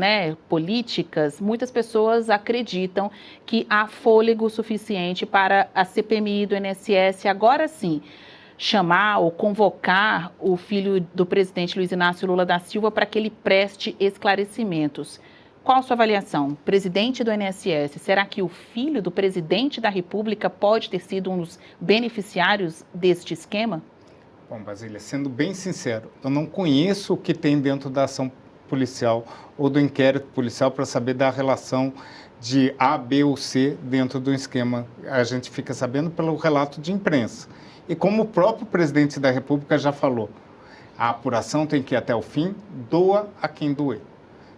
políticas, muitas pessoas acreditam que há fôlego suficiente para a CPMI do INSS, agora sim, chamar ou convocar o filho do presidente Luiz Inácio Lula da Silva para que ele preste esclarecimentos. Qual a sua avaliação? Presidente do INSS, será que o filho do presidente da República pode ter sido um dos beneficiários deste esquema? Bom, Basília, sendo bem sincero, eu não conheço o que tem dentro da ação policial ou do inquérito policial para saber da relação de A, B ou C dentro do esquema. A gente fica sabendo pelo relato de imprensa. E como o próprio presidente da República já falou, a apuração tem que ir até o fim, doa a quem doer.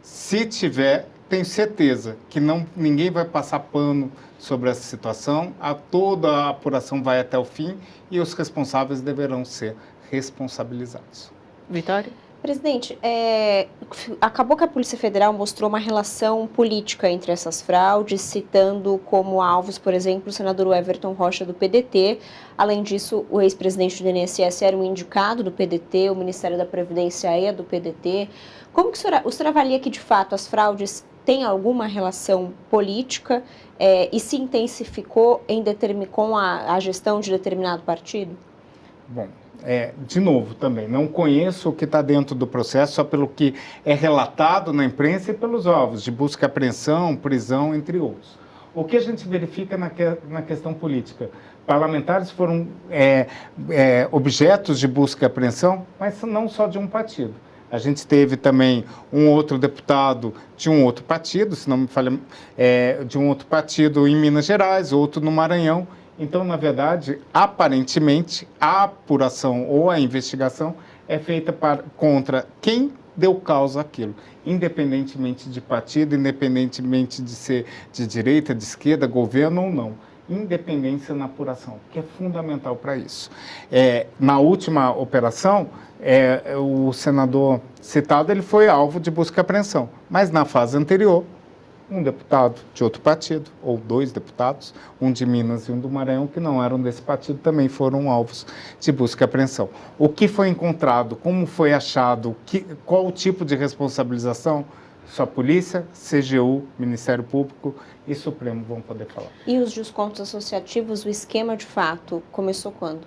Se tiver, tenho certeza que ninguém vai passar pano sobre essa situação, toda a apuração vai até o fim e os responsáveis deverão ser responsabilizados. Vitória? Presidente, acabou que a Polícia Federal mostrou uma relação política entre essas fraudes, citando como alvos, por exemplo, o senador Everton Rocha do PDT. Além disso, o ex-presidente do INSS era um indicado do PDT, o Ministério da Previdência é do PDT. Como que o senhor avalia que, de fato, as fraudes têm alguma relação política e se intensificou com a gestão de determinado partido? Bom, de novo também, não conheço o que está dentro do processo, só pelo que é relatado na imprensa e pelos alvos de busca e apreensão, prisão, entre outros. O que a gente verifica na questão política? parlamentares foram objetos de busca e apreensão, mas não só de um partido. A gente teve também um outro deputado de um outro partido, se não me falha, de um outro partido em Minas Gerais, outro no Maranhão. Então, na verdade, aparentemente, a apuração ou a investigação é feita contra quem deu causa àquilo, independentemente de partido, independentemente de ser de direita, de esquerda, governo ou não. Independência na apuração, que é fundamental para isso. Na última operação, o senador citado ele foi alvo de busca e apreensão, mas na fase anterior, um deputado de outro partido, ou 2 deputados, um de Minas e um do Maranhão, que não eram desse partido, também foram alvos de busca e apreensão. O que foi encontrado, como foi achado, qual o tipo de responsabilização, só a polícia, CGU, Ministério Público e Supremo vão poder falar. E os descontos associativos, o esquema de fato, começou quando?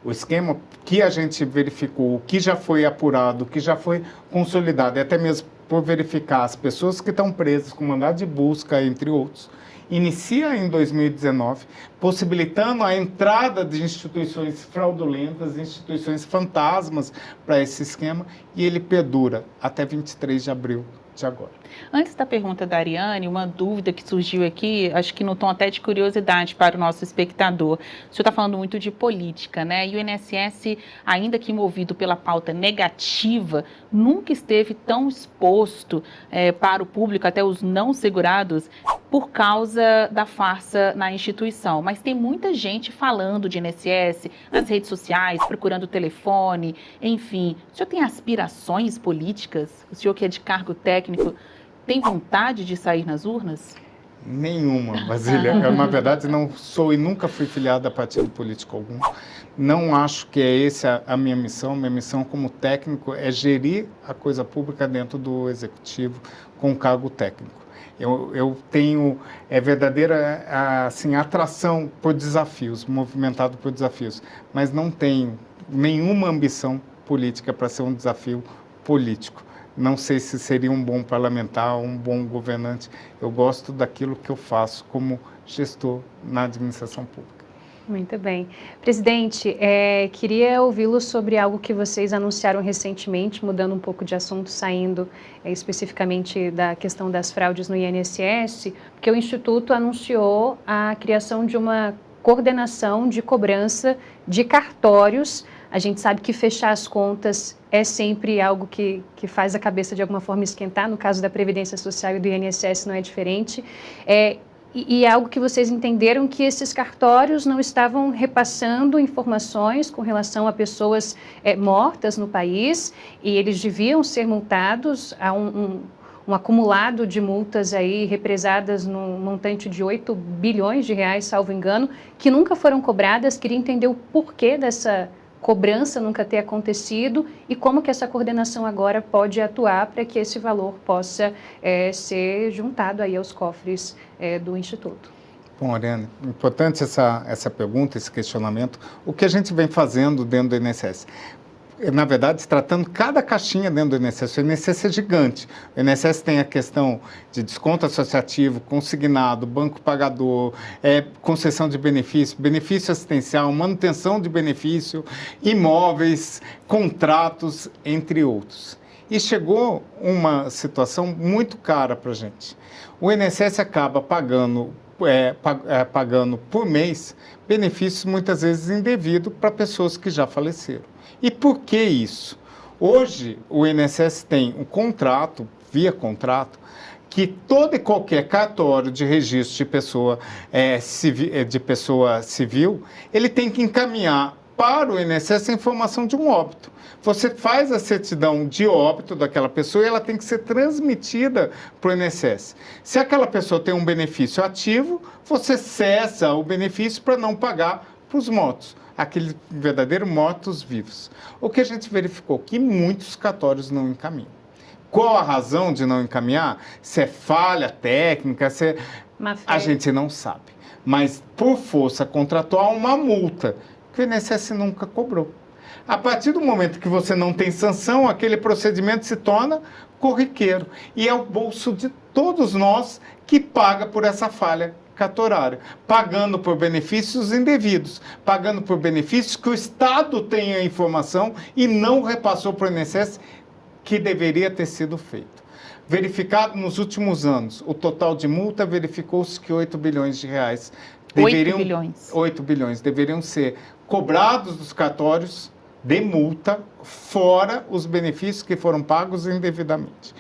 O esquema que a gente verificou, o que já foi apurado, o que já foi consolidado, e até mesmo por verificar as pessoas que estão presas com mandado de busca, entre outros, inicia em 2019, possibilitando a entrada de instituições fraudulentas, instituições fantasmas para esse esquema, e ele perdura até 23 de abril de agora. Antes da pergunta da Ariane, uma dúvida que surgiu aqui, acho que no tom até de curiosidade para o nosso espectador. O senhor está falando muito de política, né? E o INSS, ainda que movido pela pauta negativa, nunca esteve tão exposto para o público, até os não segurados, por causa da farsa na instituição. Mas tem muita gente falando de INSS nas redes sociais, procurando telefone, enfim. O senhor tem aspirações políticas? O senhor que é de cargo técnico, tem vontade de sair nas urnas? Nenhuma, Basília. Eu, na verdade, não sou e nunca fui filiado a partido político algum. Não acho que é essa a minha missão. Minha missão como técnico é gerir a coisa pública dentro do executivo com cargo técnico. Eu tenho verdadeira assim, atração por desafios, movimentado por desafios, mas não tenho nenhuma ambição política para ser um desafio político. Não sei se seria um bom parlamentar, um bom governante. Eu gosto daquilo que eu faço como gestor na administração pública. Muito bem. Presidente, queria ouvi-lo sobre algo que vocês anunciaram recentemente, mudando um pouco de assunto, saindo especificamente da questão das fraudes no INSS, porque o Instituto anunciou a criação de uma coordenação de cobrança de cartórios. A gente sabe que fechar as contas é sempre algo que faz a cabeça de alguma forma esquentar. No caso da Previdência Social e do INSS não é diferente. E é algo que vocês entenderam que esses cartórios não estavam repassando informações com relação a pessoas mortas no país, e eles deviam ser multados a um acumulado de multas aí represadas num montante de 8 bilhões de reais, salvo engano, que nunca foram cobradas. Queria entender o porquê dessa cobrança nunca ter acontecido e como que essa coordenação agora pode atuar para que esse valor possa ser juntado aí aos cofres do Instituto. Bom, Ariane, importante essa pergunta, esse questionamento. O que a gente vem fazendo dentro do INSS? Na verdade, tratando cada caixinha dentro do INSS. O INSS é gigante. O INSS tem a questão de desconto associativo, consignado, banco pagador, concessão de benefício, benefício assistencial, manutenção de benefício, imóveis, contratos, entre outros. E chegou uma situação muito cara para a gente. O INSS acaba pagando por mês benefícios muitas vezes indevidos para pessoas que já faleceram. E por que isso? Hoje, o INSS tem um contrato, via contrato, que todo e qualquer cartório de registro de pessoa civil, ele tem que encaminhar para o INSS a informação de um óbito. Você faz a certidão de óbito daquela pessoa e ela tem que ser transmitida para o INSS. Se aquela pessoa tem um benefício ativo, você cessa o benefício para não pagar para os mortos, aqueles verdadeiros mortos-vivos. O que a gente verificou? Que muitos cartórios não encaminham. Qual a razão de não encaminhar? Se é falha técnica, a gente não sabe. Mas, por força contratual, uma multa que o INSS nunca cobrou. A partir do momento que você não tem sanção, aquele procedimento se torna corriqueiro. E é o bolso de todos nós que paga por essa falha cartorária, pagando por benefícios indevidos, pagando por benefícios que o Estado tem a informação e não repassou para o INSS, que deveria ter sido feito. Verificado nos últimos anos, o total de multa verificou-se que 8 bilhões de reais 8 bilhões deveriam ser cobrados dos cartórios de multa, fora os benefícios que foram pagos indevidamente.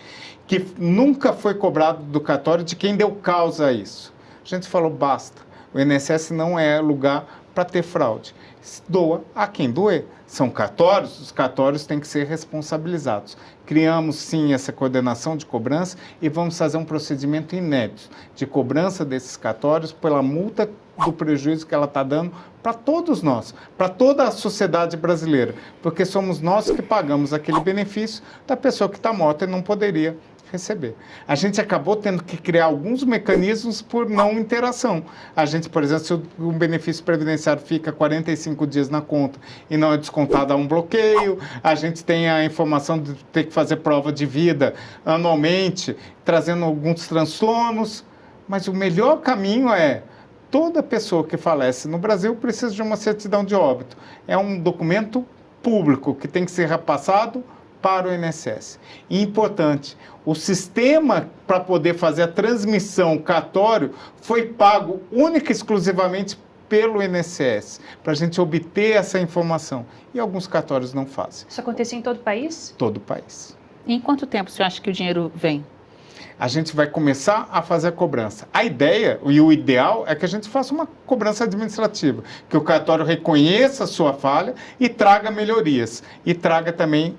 Que nunca foi cobrado do cartório de quem deu causa a isso. A gente falou, basta. O INSS não é lugar para ter fraude. Doa a quem doer. São cartórios, os cartórios têm que ser responsabilizados. Criamos, sim, essa coordenação de cobrança e vamos fazer um procedimento inédito de cobrança desses cartórios pela multa do prejuízo que ela está dando para todos nós, para toda a sociedade brasileira, porque somos nós que pagamos aquele benefício da pessoa que está morta e não poderia receber. A gente acabou tendo que criar alguns mecanismos por não interação. A gente, por exemplo, se o benefício previdenciário fica 45 dias na conta e não é descontado, há um bloqueio. A gente tem a informação de ter que fazer prova de vida anualmente, trazendo alguns transtornos. Mas o melhor caminho é toda pessoa que falece no Brasil precisa de uma certidão de óbito. É um documento público que tem que ser repassado para o INSS. E importante, o sistema para poder fazer a transmissão cartório foi pago única e exclusivamente pelo INSS, para a gente obter essa informação. E alguns cartórios não fazem. Isso acontecia em todo o país? Todo o país. E em quanto tempo você acha que o dinheiro vem? A gente vai começar a fazer a cobrança. A ideia e o ideal é que a gente faça uma cobrança administrativa, que o cartório reconheça a sua falha e traga melhorias, e traga também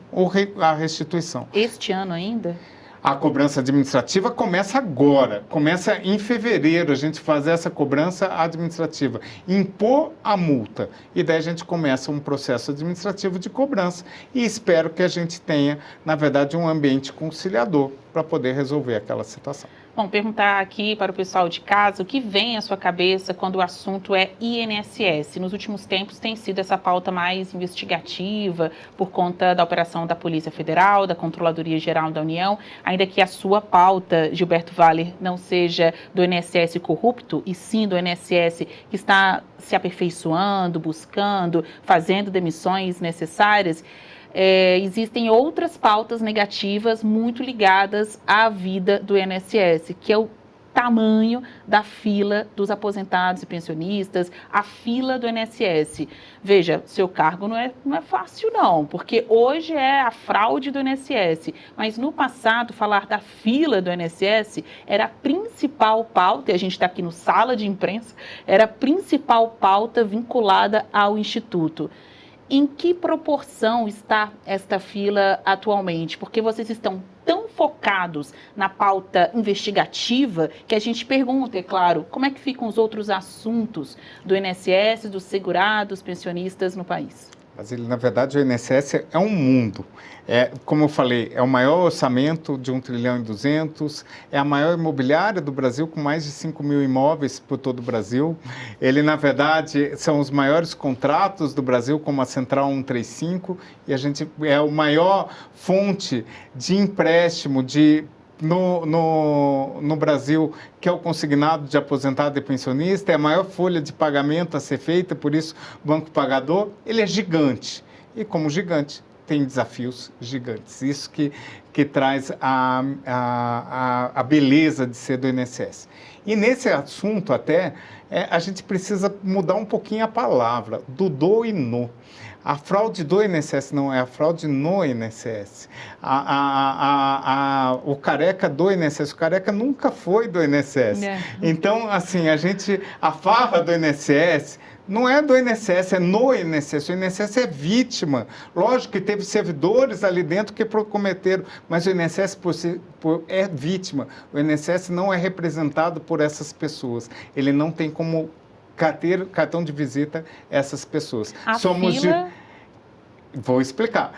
a restituição. Este ano ainda? A cobrança administrativa começa agora, começa em fevereiro, a gente fazer essa cobrança administrativa, impor a multa, e daí a gente começa um processo administrativo de cobrança, e espero que a gente tenha, na verdade, um ambiente conciliador para poder resolver aquela situação. Bom, perguntar aqui para o pessoal de casa o que vem à sua cabeça quando o assunto é INSS. Nos últimos tempos tem sido essa pauta mais investigativa por conta da operação da Polícia Federal, da Controladoria Geral da União, ainda que a sua pauta, Gilberto Valler, não seja do INSS corrupto, e sim do INSS que está se aperfeiçoando, buscando, fazendo demissões necessárias. Existem outras pautas negativas muito ligadas à vida do INSS, que é o tamanho da fila dos aposentados e pensionistas, a fila do INSS. Veja, seu cargo não é fácil não, porque hoje é a fraude do INSS, mas no passado falar da fila do INSS era a principal pauta, e a gente está aqui no sala de imprensa, era a principal pauta vinculada ao Instituto. Em que proporção está esta fila atualmente? Porque vocês estão tão focados na pauta investigativa que a gente pergunta, é claro, como é que ficam os outros assuntos do INSS, dos segurados, pensionistas no país? Mas ele, na verdade, o INSS é um mundo. Como eu falei, é o maior orçamento de 1,2 trilhão, é a maior imobiliária do Brasil, com mais de 5 mil imóveis por todo o Brasil. Ele, na verdade, são os maiores contratos do Brasil, como a Central 135, e a gente é a maior fonte de empréstimo no Brasil, que é o consignado de aposentado e pensionista, é a maior folha de pagamento a ser feita, por isso o Banco Pagador, ele é gigante. E como gigante, tem desafios gigantes. Isso que traz a beleza de ser do INSS. E nesse assunto até, a gente precisa mudar um pouquinho a palavra, do e no. A fraude do INSS não é a fraude no INSS. O careca do INSS, o careca nunca foi do INSS. Então, assim, a farra do INSS não é do INSS, é no INSS. O INSS é vítima. Lógico que teve servidores ali dentro que cometeram, mas o INSS é vítima. O INSS não é representado por essas pessoas. Ele não tem como cartão de visita essas pessoas. Vou explicar.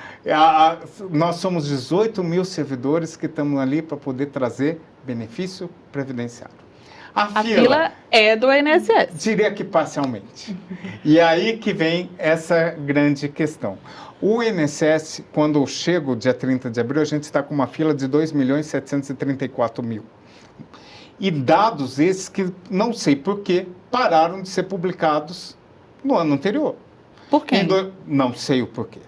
Nós somos 18 mil servidores que estamos ali para poder trazer benefício previdenciário. A fila é do INSS. Diria que parcialmente. E aí que vem essa grande questão. O INSS, quando chega o dia 30 de abril, a gente está com uma fila de 2.734.000. E dados esses que, não sei por que, pararam de ser publicados no ano anterior. Por quê? Não sei o porquê.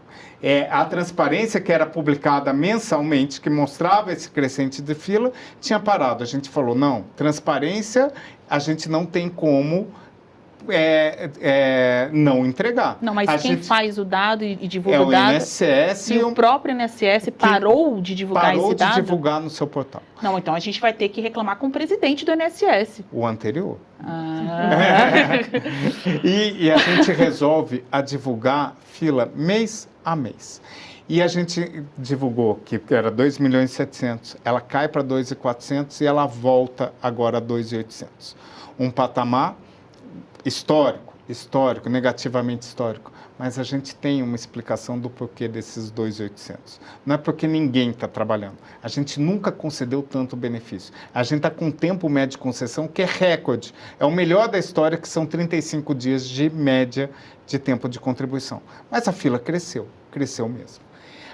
A transparência que era publicada mensalmente, que mostrava esse crescente de fila, tinha parado. A gente falou, não, transparência a gente não tem como não entregar. Não, mas quem faz o dado e divulga o o dado... INSS e o próprio INSS parou de divulgar esse dado? Parou de divulgar no seu portal. Não, então a gente vai ter que reclamar com o presidente do INSS. O anterior. E a gente resolve a divulgar fila mês a mês. E a gente divulgou que era 2.700.000, ela cai para 2.400.000 e ela volta agora a 2.800. Um patamar histórico, negativamente histórico, mas a gente tem uma explicação do porquê desses 2.800. Não é porque ninguém está trabalhando. A gente nunca concedeu tanto benefício. A gente está com tempo médio de concessão que é recorde. É o melhor da história, que são 35 dias de média de tempo de contribuição. Mas a fila cresceu mesmo.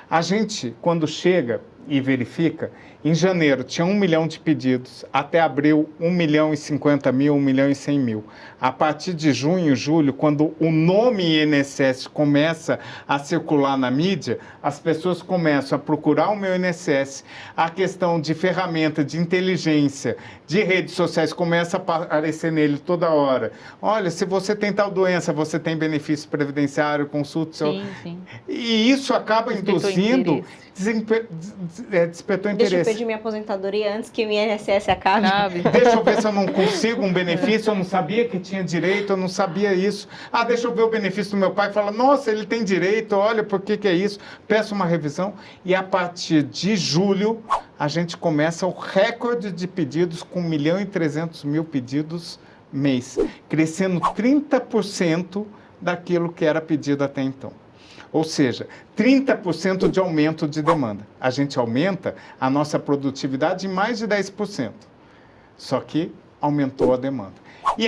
A gente, quando chega e verifica, em janeiro tinha 1 milhão de pedidos, até abril 1.050.000, 1.100.000. A partir de junho, julho, quando o nome INSS começa a circular na mídia, as pessoas começam a procurar o meu INSS, a questão de ferramenta, de inteligência, de redes sociais começa a aparecer nele toda hora. Olha, se você tem tal doença, você tem benefício previdenciário, consulta... Sim. E isso acaba induzindo... Despertou interesse. Deixa eu pedir minha aposentadoria antes que o INSS acabe. Deixa eu ver se eu não consigo um benefício, eu não sabia que tinha direito, eu não sabia isso. Deixa eu ver o benefício do meu pai, fala, nossa, ele tem direito, olha, por que é isso? Peço uma revisão e a partir de julho a gente começa o recorde de pedidos com 1.300.000 pedidos mês, crescendo 30% daquilo que era pedido até então. Ou seja, 30% de aumento de demanda. A gente aumenta a nossa produtividade em mais de 10%. Só que aumentou a demanda. E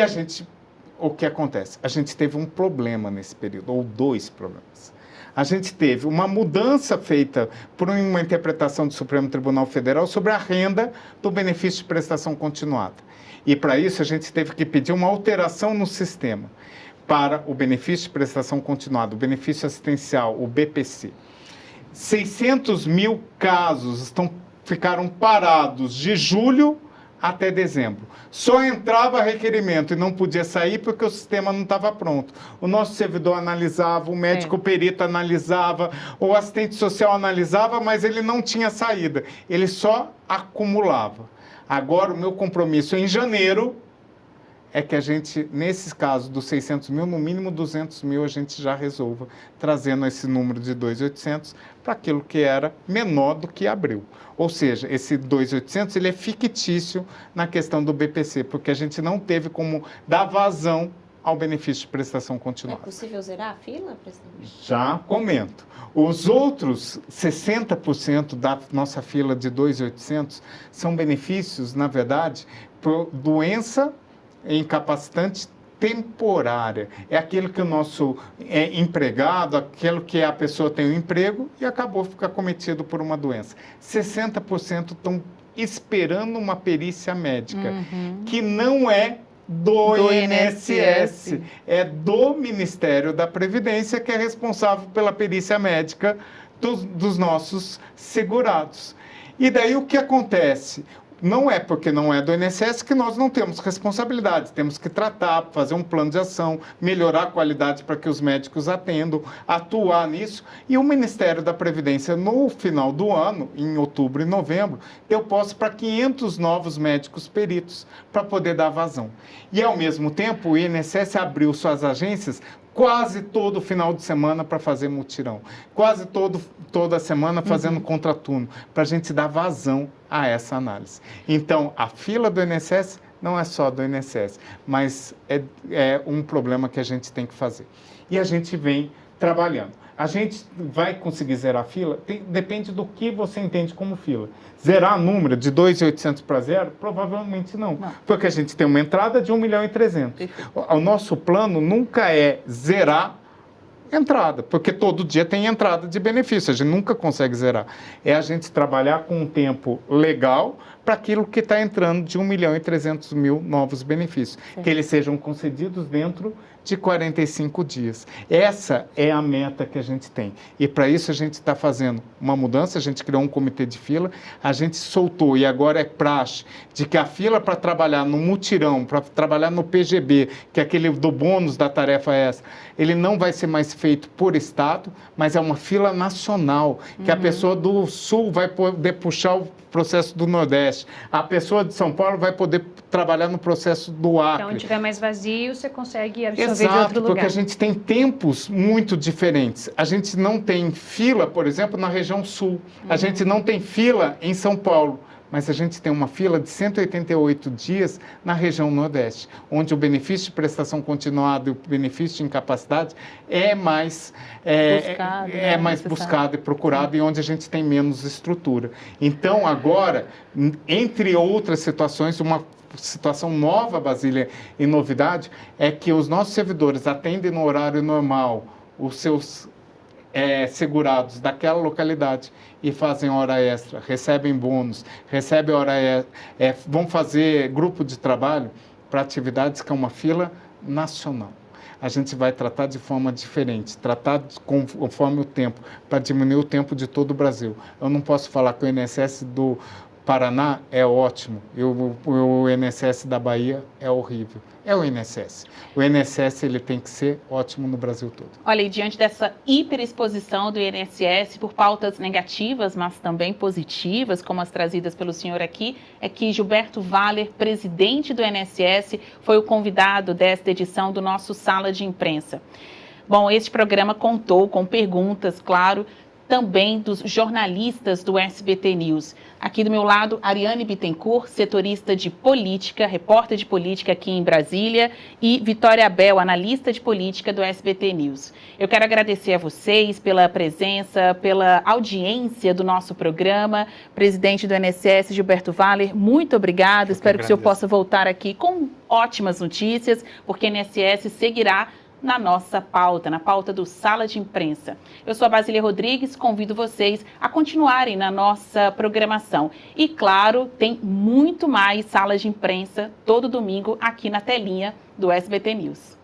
o que acontece? A gente teve um problema nesse período, ou 2 problemas. A gente teve uma mudança feita por uma interpretação do Supremo Tribunal Federal sobre a renda do benefício de prestação continuada. E para isso a gente teve que pedir uma alteração no sistema para o benefício de prestação continuada, o benefício assistencial, o BPC. 600.000 casos ficaram parados de julho até dezembro. Só entrava requerimento e não podia sair porque o sistema não estava pronto. O nosso servidor analisava, o médico perito analisava, o assistente social analisava, mas ele não tinha saída. Ele só acumulava. Agora, o meu compromisso em janeiro é que a gente, nesses casos dos 600.000, no mínimo 200.000 a gente já resolva, trazendo esse número de 2.800 para aquilo que era menor do que abril. Ou seja, esse 2.800 ele é fictício na questão do BPC, porque a gente não teve como dar vazão ao benefício de prestação continuada. É possível zerar a fila, presidente? Já comento. Os outros 60% da nossa fila de 2.800 são benefícios, na verdade, por doença incapacitante temporária. É aquele que o nosso empregado, aquele que a pessoa tem um emprego e acabou de ficar cometido por uma doença. 60% estão esperando uma perícia médica, que não é do INSS, é do Ministério da Previdência, que é responsável pela perícia médica dos nossos segurados. E daí o que acontece? Não é porque não é do INSS que nós não temos responsabilidade. Temos que tratar, fazer um plano de ação, melhorar a qualidade para que os médicos atendam, atuar nisso. E o Ministério da Previdência, no final do ano, em outubro e novembro, deu posse para 500 novos médicos peritos para poder dar vazão. E, ao mesmo tempo, o INSS abriu suas agências quase todo final de semana para fazer mutirão, quase toda semana fazendo contraturno, para a gente dar vazão a essa análise. Então, a fila do INSS não é só do INSS, mas é um problema que a gente tem que fazer. E a gente vem trabalhando. A gente vai conseguir zerar a fila? Depende do que você entende como fila. Zerar a número de 2.800 para 0? Provavelmente não. Porque a gente tem uma entrada de 1.300.000. O nosso plano nunca é zerar entrada, porque todo dia tem entrada de benefício, a gente nunca consegue zerar. É a gente trabalhar com um tempo legal para aquilo que está entrando de 1.300.000 novos benefícios, que eles sejam concedidos dentro de 45 dias. Essa é a meta que a gente tem. E para isso a gente está fazendo uma mudança, a gente criou um comitê de fila, a gente soltou, e agora é praxe, de que a fila para trabalhar no mutirão, para trabalhar no PGB, que é aquele do bônus da tarefa extra, ele não vai ser mais feito por estado, mas é uma fila nacional, que a pessoa do Sul vai poder puxar o processo do Nordeste, a pessoa de São Paulo vai poder trabalhar no processo do Acre. Então, onde tiver mais vazio, você consegue absorver de Exato, outro lugar. porque a gente tem tempos muito diferentes. A gente não tem fila, por exemplo, na região sul. A gente não tem fila em São Paulo. Mas a gente tem uma fila de 188 dias na região Nordeste, onde o benefício de prestação continuada e o benefício de incapacidade é mais buscado e procurado, e onde a gente tem menos estrutura. Então, agora, entre outras situações, uma situação nova, Basília, e novidade, é que os nossos servidores atendem no horário normal os seus segurados daquela localidade e fazem hora extra, recebem bônus, recebem hora extra, vão fazer grupo de trabalho para atividades que é uma fila nacional. A gente vai tratar de forma diferente, tratar conforme o tempo, para diminuir o tempo de todo o Brasil. Eu não posso falar que o INSS do Paraná é ótimo e o INSS da Bahia é horrível. É o INSS. O INSS ele tem que ser ótimo no Brasil todo. Olha, e diante dessa hiperexposição do INSS por pautas negativas, mas também positivas, como as trazidas pelo senhor aqui, é que Gilberto Valler, presidente do INSS, foi o convidado desta edição do nosso Sala de Imprensa. Bom, este programa contou com perguntas, claro, também dos jornalistas do SBT News. Aqui do meu lado, Ariane Bittencourt, setorista de política, repórter de política aqui em Brasília, e Vitória Abel, analista de política do SBT News. Eu quero agradecer a vocês pela presença, pela audiência do nosso programa. Presidente do INSS, Gilberto Valler, muito obrigado. Espero que o senhor possa voltar aqui com ótimas notícias, porque o INSS seguirá na nossa pauta, na pauta do Sala de Imprensa. Eu sou a Basília Rodrigues, convido vocês a continuarem na nossa programação. E, claro, tem muito mais Sala de Imprensa todo domingo aqui na telinha do SBT News.